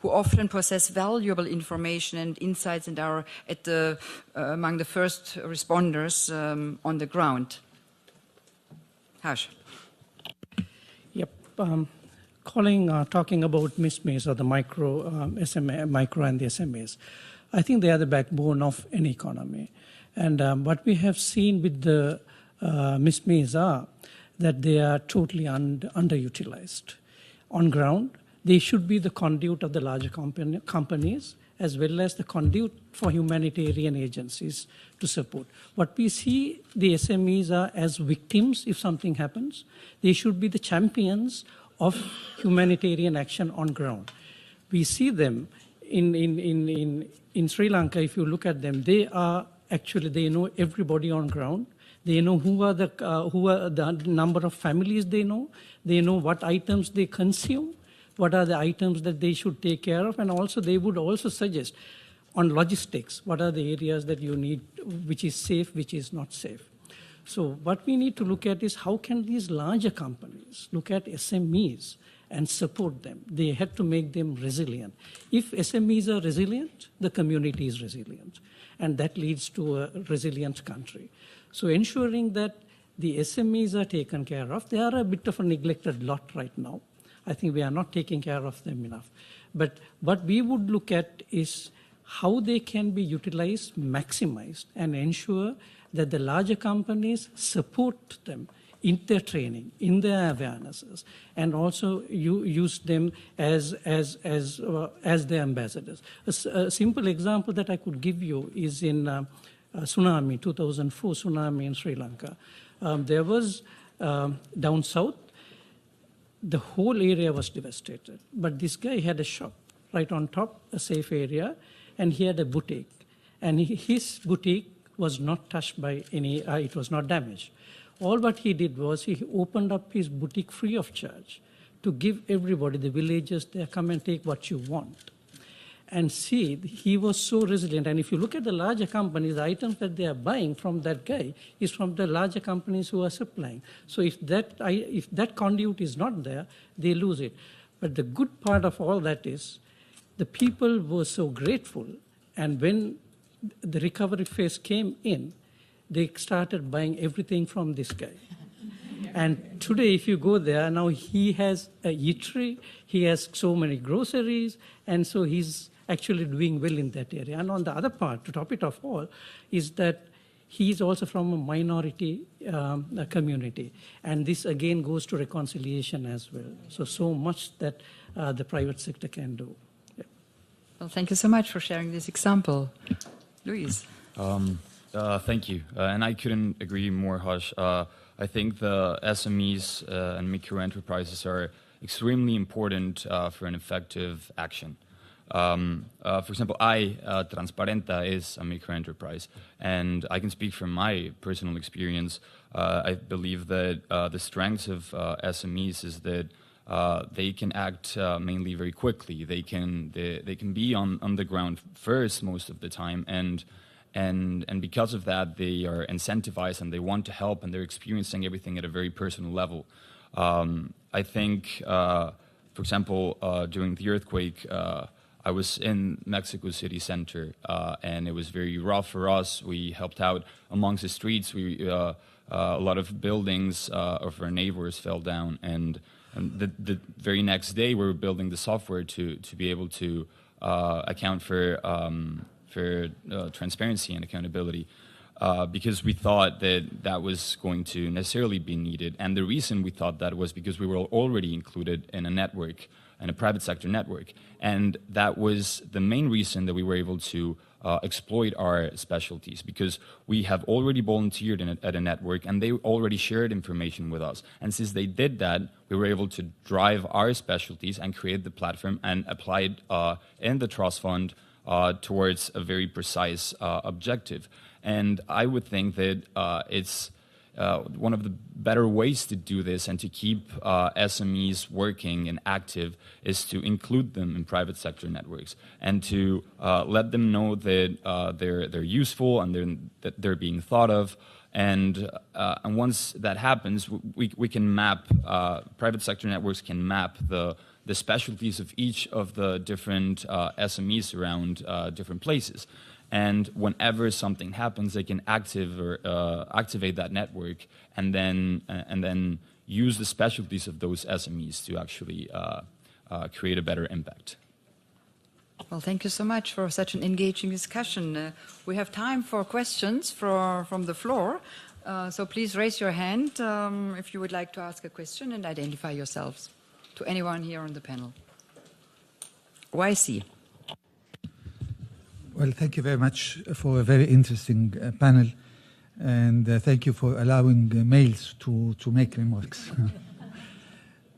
who often possess valuable information and insights and are among the first responders on the ground. Harsh. Yep. Talking about SMEs or the micro and the SMEs, I think they are the backbone of any economy. And what we have seen with the SMEs are that they are totally underutilized. On ground, they should be the conduit of the larger companies as well as the conduit for humanitarian agencies to support. What we see, the SMEs are as victims if something happens. They should be the champions of humanitarian action on ground. We see them in Sri Lanka. If you look at them, they know everybody on ground. They know who are the number of families they know. They know what items they consume, what are the items that they should take care of, and also they would also suggest on logistics, what are the areas that you need, which is safe, which is not safe. So what we need to look at is how can these larger companies look at SMEs and support them. They have to make them resilient. If SMEs are resilient, the community is resilient. And that leads to a resilient country. So ensuring that the SMEs are taken care of, they are a bit of a neglected lot right now. I think we are not taking care of them enough. But what we would look at is how they can be utilized, maximized, and ensure that the larger companies support them in their training, in their awarenesses, and also use them as their ambassadors. A simple example that I could give you is in tsunami, 2004 tsunami in Sri Lanka. There was down south, the whole area was devastated. But this guy had a shop right on top, a safe area, and he had a boutique. And his boutique was not touched by any, it was not damaged. All what he did was he opened up his boutique free of charge to give everybody, the villagers there, come and take what you want. And see, he was so resilient. And if you look at the larger companies, the items that they are buying from that guy is from the larger companies who are supplying. So if that conduit is not there, they lose it. But the good part of all that is the people were so grateful. And when the recovery phase came in, they started buying everything from this guy. And today, if you go there, now he has a eatery, he has so many groceries, and so he's actually doing well in that area. And on the other part, to top it off all, is that he's also from a minority community. And this again goes to reconciliation as well. So much that the private sector can do. Yeah. Well, thank you so much for sharing this example. Luis. Thank you. And I couldn't agree more, Hush. I think the SMEs and micro enterprises are extremely important for an effective action. For example, Transparenta is a micro enterprise, and I can speak from my personal experience. I believe that the strengths of SMEs is that they can act mainly very quickly. They can be on the ground first most of the time, and because of that, they are incentivized and they want to help, and they're experiencing everything at a very personal level. I think, for example, during the earthquake, I was in Mexico City Center, and it was very rough for us. We helped out amongst the streets. A lot of buildings of our neighbors fell down, and the very next day we were building the software to be able to account for transparency and accountability, because we thought that was going to necessarily be needed. And the reason we thought that was because we were already included in a network, in a private sector network. And that was the main reason that we were able to exploit our specialties, because we have already volunteered at a network and they already shared information with us. And since they did that, we were able to drive our specialties and create the platform and apply it in the trust fund towards a very precise objective. And I would think that it's one of the better ways to do this and to keep SMEs working and active is to include them in private sector networks and to let them know that they're useful and that they're being thought of. And once that happens, we can map, private sector networks can map the specialties of each of the different SMEs around different places. And whenever something happens, they can activate that network and then use the specialties of those SMEs to actually create a better impact. Well, thank you so much for such an engaging discussion. We have time for questions from the floor. So please raise your hand if you would like to ask a question and identify yourselves to anyone here on the panel. YC. Well, thank you very much for a very interesting panel, and thank you for allowing males to make remarks.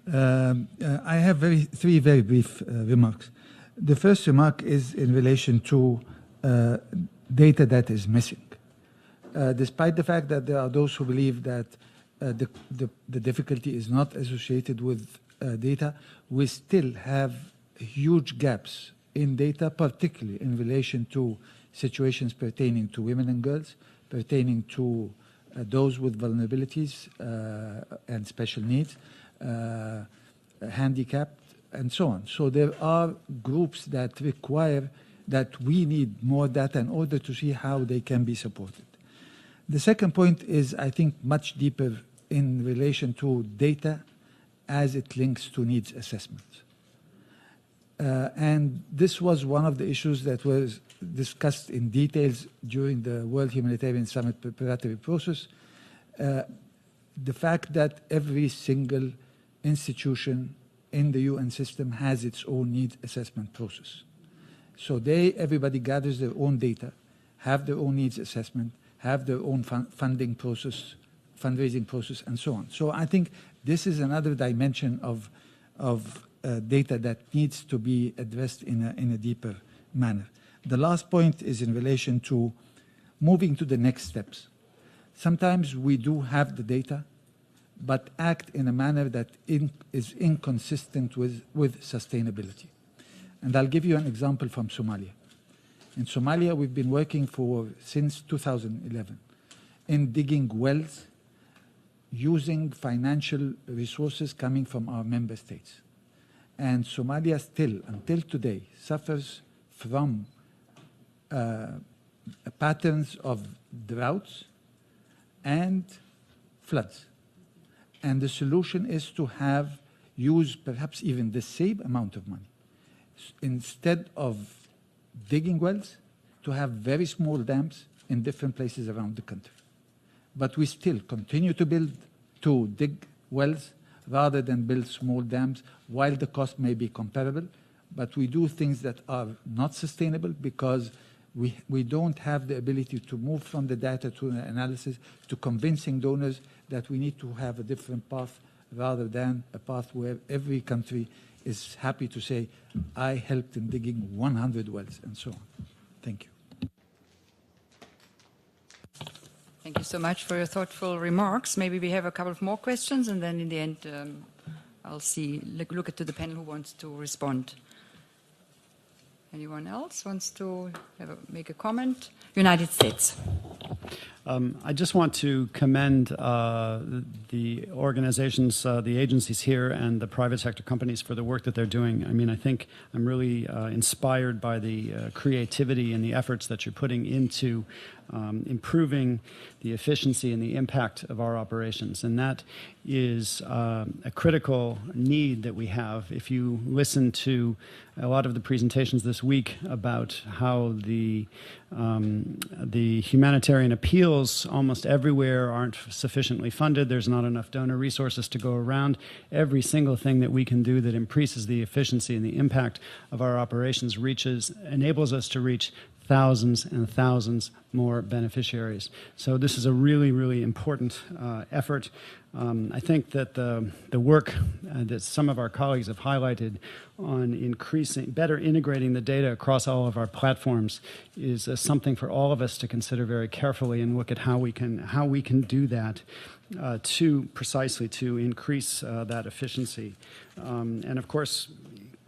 I have three very brief remarks. The first remark is in relation to data that is missing. Despite the fact that there are those who believe that the difficulty is not associated with data, we still have huge gaps in data, particularly in relation to situations pertaining to women and girls, pertaining to those with vulnerabilities and special needs, handicapped, and so on. So there are groups that require that we need more data in order to see how they can be supported. The second point is, I think, much deeper in relation to data as it links to needs assessment. And this was one of the issues that was discussed in details during the World Humanitarian Summit preparatory process. The fact that every single institution in the UN system has its own needs assessment process. So everybody gathers their own data, have their own needs assessment, have their own funding process, fundraising process, and so on. So I think this is another dimension of data that needs to be addressed in a deeper manner. The last point is in relation to moving to the next steps. Sometimes we do have the data, but act in a manner that is inconsistent with sustainability. And I'll give you an example from Somalia. In Somalia, we've been working since 2011 in digging wells using financial resources coming from our member states. And Somalia still, until today, suffers from patterns of droughts and floods. And the solution is to use perhaps even the same amount of money. Instead of digging wells, to have very small dams in different places around the country. But we still continue to dig wells rather than build small dams, while the cost may be comparable. But we do things that are not sustainable because We don't have the ability to move from the data to the analysis to convincing donors that we need to have a different path rather than a path where every country is happy to say, I helped in digging 100 wells and so on. Thank you. Thank you so much for your thoughtful remarks. Maybe we have a couple of more questions, and then in the end, I'll look to the panel who wants to respond. Anyone else wants to make a comment? United States. I just want to commend the organizations, the agencies here, and the private sector companies for the work that they're doing. I mean, I think I'm really inspired by the creativity and the efforts that you're putting into improving the efficiency and the impact of our operations. And that is a critical need that we have. If you listen to a lot of the presentations this week about how the humanitarian appeals almost everywhere aren't sufficiently funded, there's not enough donor resources to go around, every single thing that we can do that increases the efficiency and the impact of our operations enables us to reach thousands and thousands more beneficiaries. So this is a really, really important effort. I think that the work that some of our colleagues have highlighted on better integrating the data across all of our platforms is something for all of us to consider very carefully and look at how we can do that to increase that efficiency. And of course,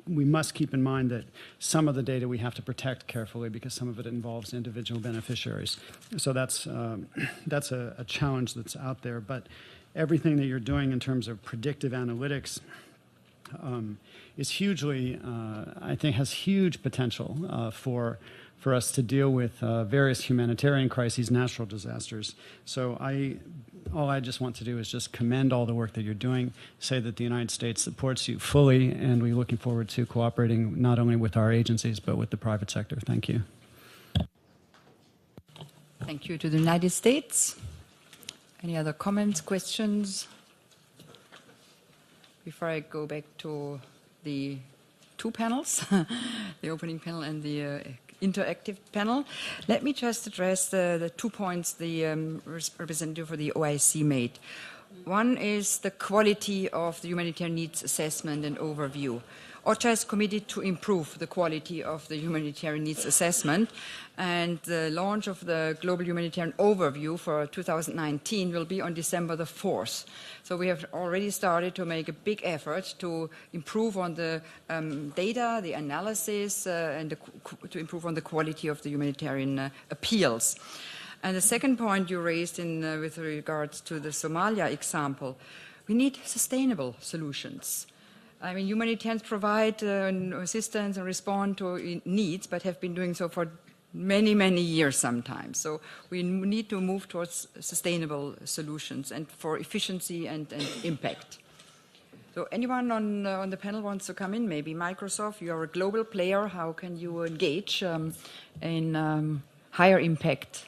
we must keep in mind that some of the data we have to protect carefully because some of it involves individual beneficiaries. So that's a challenge that's out there. But everything that you're doing in terms of predictive analytics is hugely, I think, has huge potential for us to deal with various humanitarian crises, natural disasters. So all I just want to do is just commend all the work that you're doing, say that the United States supports you fully, and we're looking forward to cooperating not only with our agencies, but with the private sector. Thank you. Thank you to the United States. Any other comments, questions? Before I go back to the two panels, the opening panel and the interactive panel, let me just address the 2 points the representative for the OIC made. One is the quality of the humanitarian needs assessment and overview. OCHA is committed to improve the quality of the humanitarian needs assessment, and the launch of the Global Humanitarian Overview for 2019 will be on December the 4th. So we have already started to make a big effort to improve on the data, the analysis, and to improve on the quality of the humanitarian appeals. And the second point you raised with regards to the Somalia example, we need sustainable solutions. I mean, humanitarians provide assistance and respond to needs, but have been doing so for many, many years sometimes. So we need to move towards sustainable solutions and for efficiency and impact. So anyone on the panel wants to come in? Maybe Microsoft, you are a global player. How can you engage in higher impact?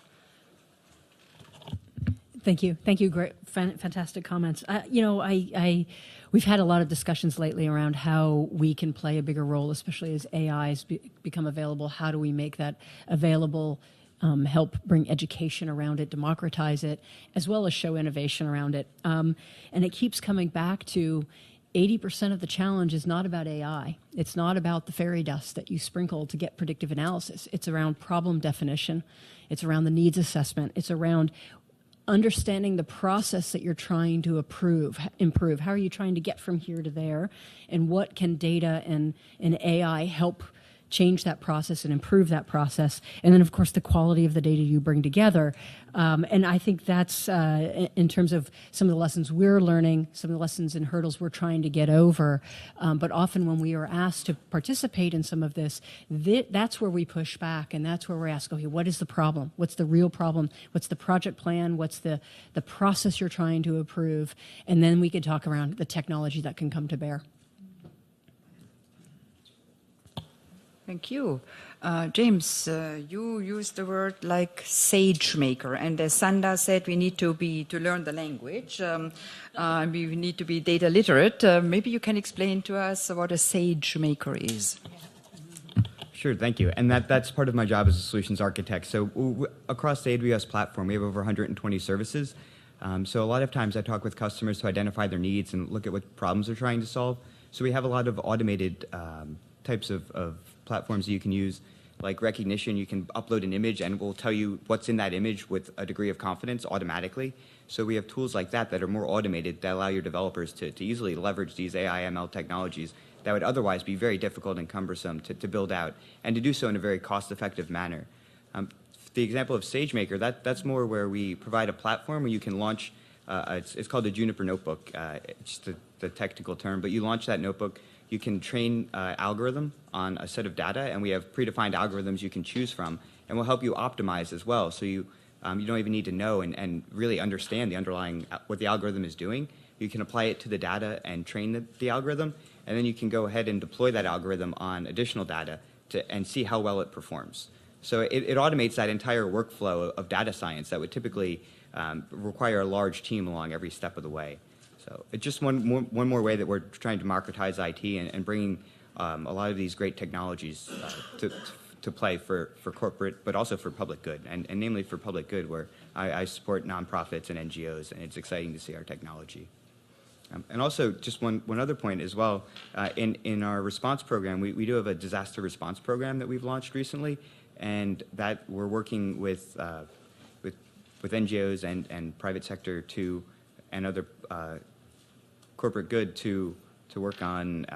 Thank you. Thank you. Great, fantastic comments. We've had a lot of discussions lately around how we can play a bigger role, especially as AIs become available. How do we make that available, help bring education around it, democratize it, as well as show innovation around it? And it keeps coming back to 80% of the challenge is not about AI. It's not about the fairy dust that you sprinkle to get predictive analysis. It's around problem definition. It's around the needs assessment. It's around understanding the process that you're trying to improve. How are you trying to get from here to there? And what can data and AI help change that process and improve that process? And then, of course, the quality of the data you bring together. And I think that's, in terms of some of the lessons we're learning, some of the lessons and hurdles we're trying to get over. But often when we are asked to participate in some of this, that's where we push back, and that's where we ask, okay, what is the problem? What's the real problem? What's the project plan? What's the process you're trying to improve? And then we could talk around the technology that can come to bear. Thank you. James, you used the word like SageMaker, and as Sanda said, we need to learn the language. We need to be data literate. Maybe you can explain to us what a SageMaker is. Sure, thank you. And that's part of my job as a solutions architect. So across the AWS platform, we have over 120 services. So a lot of times I talk with customers to identify their needs and look at what problems they're trying to solve. So we have a lot of automated types of platforms that you can use, like recognition. You can upload an image and we'll tell you what's in that image with a degree of confidence automatically. So we have tools like that that are more automated that allow your developers to easily leverage these AI ML technologies that would otherwise be very difficult and cumbersome to build out, and to do so in a very cost-effective manner. The example of SageMaker, that's more where we provide a platform where you can launch, it's called a Juniper Notebook, it's the technical term, but you launch that notebook, you can train algorithm on a set of data, and we have predefined algorithms you can choose from, and we'll help you optimize as well, so you don't even need to know and really understand the underlying, what the algorithm is doing. You can apply it to the data and train the algorithm, and then you can go ahead and deploy that algorithm on additional data and see how well it performs. So it automates that entire workflow of data science that would typically require a large team along every step of the way. So it's just one more way that we're trying to democratize IT and bringing a lot of these great technologies to play for corporate, but also for public good, and namely for public good, where I support nonprofits and NGOs, and it's exciting to see our technology. And also, just one other point as well, in our response program, we do have a disaster response program that we've launched recently, and that we're working with NGOs and private sector and other corporate good to work on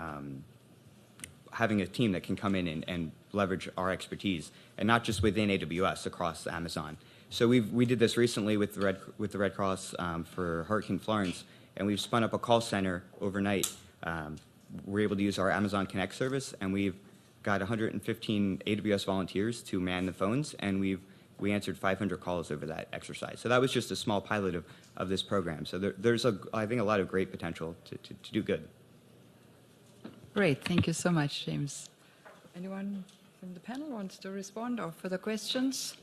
having a team that can come in and leverage our expertise, and not just within AWS, across Amazon. So we did this recently with the Red Cross for Hurricane Florence, and we've spun up a call center overnight. We're able to use our Amazon Connect service, and we've got 115 AWS volunteers to man the phones, and we answered 500 calls over that exercise. So that was just a small pilot of this program. So there's, I think, a lot of great potential to do good. Great, thank you so much, James. Anyone from the panel wants to respond or further questions?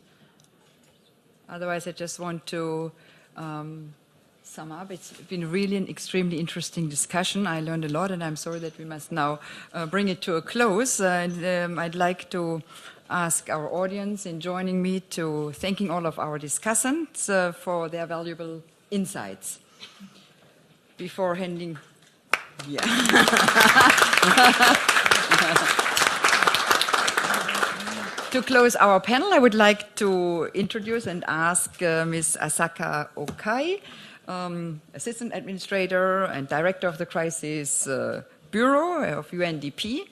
Otherwise, I just want to sum up. It's been really an extremely interesting discussion. I learned a lot, and I'm sorry that we must now bring it to a close. I'd like to ask our audience in joining me to thanking all of our discussants for their valuable insights. Before handing... Yeah. To close our panel, I would like to introduce and ask Ms. Asaka Okai, Assistant Administrator and Director of the Crisis Bureau of UNDP,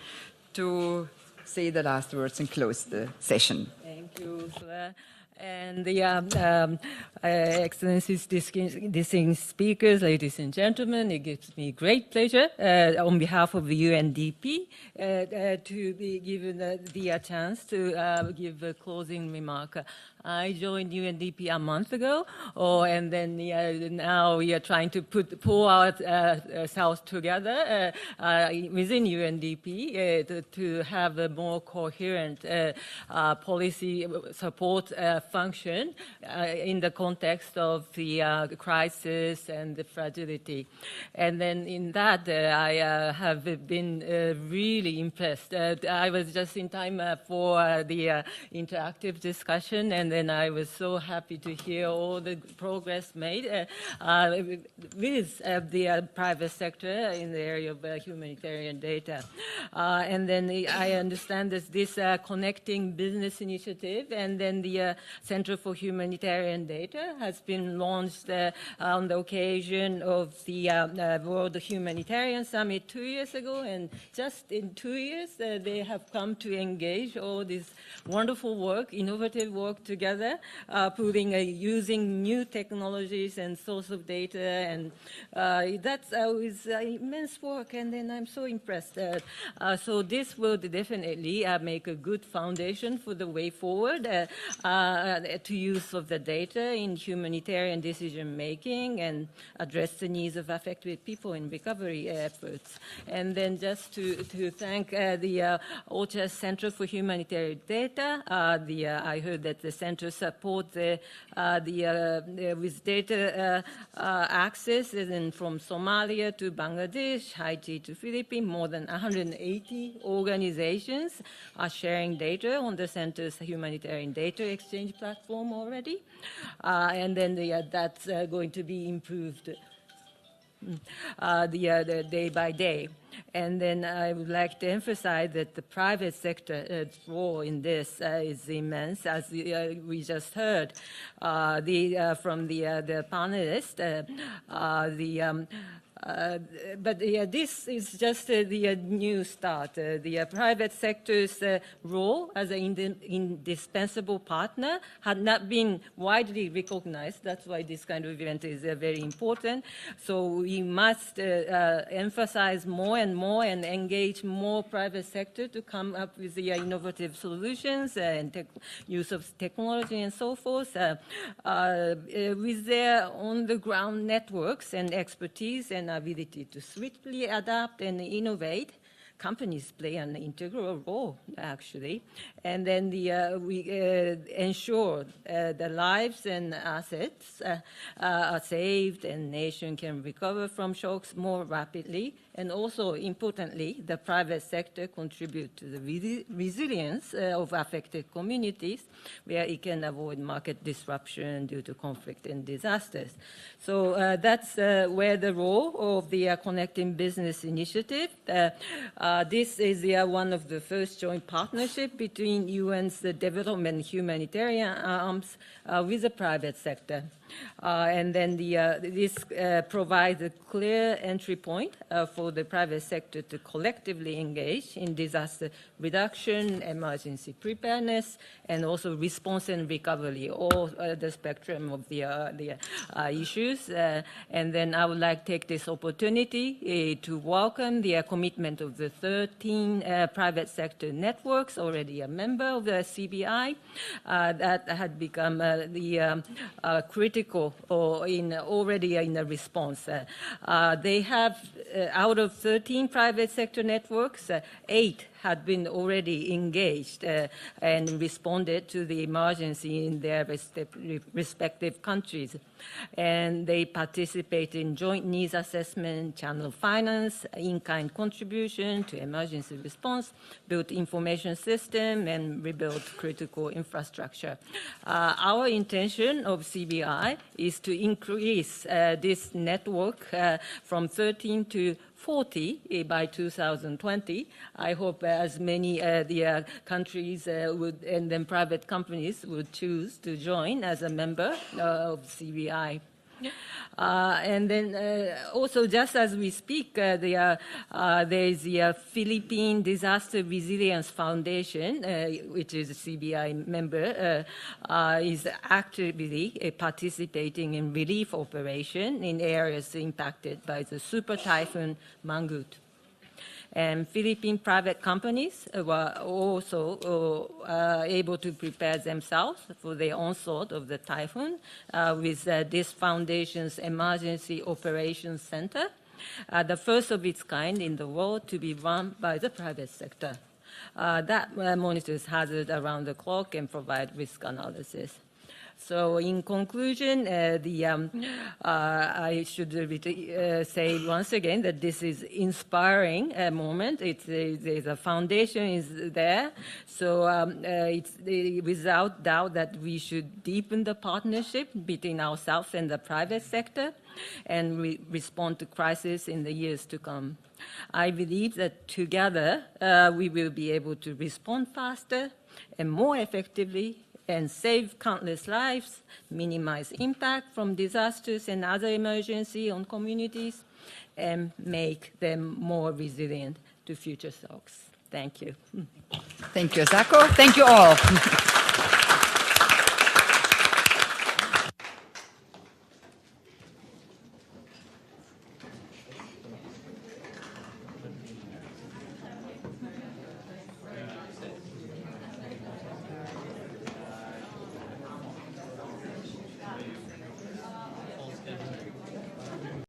to say the last words and close the session. Thank you, Ursula. And the Excellencies, distinguished speakers, ladies and gentlemen, it gives me great pleasure on behalf of the UNDP to be given the chance to give a closing remark. I joined UNDP a month ago, and then now we are trying to pull ourselves together within UNDP to have a more coherent policy support function in the context of the crisis and the fragility. And then in that, I have been really impressed. I was just in time for the interactive discussion, and then I was so happy to hear all the progress made with the private sector in the area of humanitarian data. And then I understand that this Connecting Business Initiative and then the Center for Humanitarian Data has been launched on the occasion of the World Humanitarian Summit 2 years ago, and just in 2 years they have come to engage all this wonderful work, innovative work together, using new technologies and source of data, and that's always immense work, and then I'm so impressed. So this will definitely make a good foundation for the way forward to use of the data in humanitarian decision making and address the needs of affected people in recovery efforts. And then just to thank the OCHA Center for Humanitarian Data. I heard that the Center center support with data access and from Somalia to Bangladesh, Haiti to Philippines. More than 180 organizations are sharing data on the center's humanitarian data exchange platform already. And then that's going to be improved the day by day. And then I would like to emphasize that the private sector's role in this is immense, as we just heard from the panelists. But this is just the new start. The private sector's role as an indispensable partner had not been widely recognized. That's why this kind of event is very important. So we must emphasize more and more and engage more private sector to come up with the innovative solutions and use of technology and so forth. With their on-the-ground networks and expertise and ability to swiftly adapt and innovate, companies play an integral role, actually. And then we ensure the lives and assets are saved and nation can recover from shocks more rapidly. And also, importantly, the private sector contribute to the resilience of affected communities where it can avoid market disruption due to conflict and disasters. So that's where the role of the Connecting Business Initiative. This is one of the first joint partnership between UN's development humanitarian arms with the private sector. And then this provides a clear entry point for the private sector to collectively engage in disaster reduction, emergency preparedness, and also response and recovery, all the spectrum of the issues. And then I would like to take this opportunity to welcome the commitment of the 13 private sector networks, already a member of the CBI, that had become the critical or already in a response. They have, out of 13 private sector networks, 8 had been already engaged and responded to the emergency in their respective countries. And they participate in joint needs assessment, channel finance, in-kind contribution to emergency response, build information system, and rebuild critical infrastructure. Our intention of CBI is to increase this network from 13 to 40 by 2020. I hope as many the countries would, and then private companies would choose to join as a member of CBI. And then also, just as we speak, there is the Philippine Disaster Resilience Foundation, which is a CBI member, is actively participating in relief operation in areas impacted by the super typhoon Mangkhut. And Philippine private companies were also able to prepare themselves for the onslaught of the typhoon with this foundation's Emergency Operations Center, the first of its kind in the world to be run by the private sector. That monitors hazard around the clock and provide risk analysis. So in conclusion, I should say once again that this is inspiring moment. The foundation is there. So it's without doubt that we should deepen the partnership between ourselves and the private sector and respond to crisis in the years to come. I believe that together we will be able to respond faster and more effectively and save countless lives, minimize impact from disasters and other emergencies on communities, and make them more resilient to future shocks. Thank you. Thank you, Asako. Thank you all.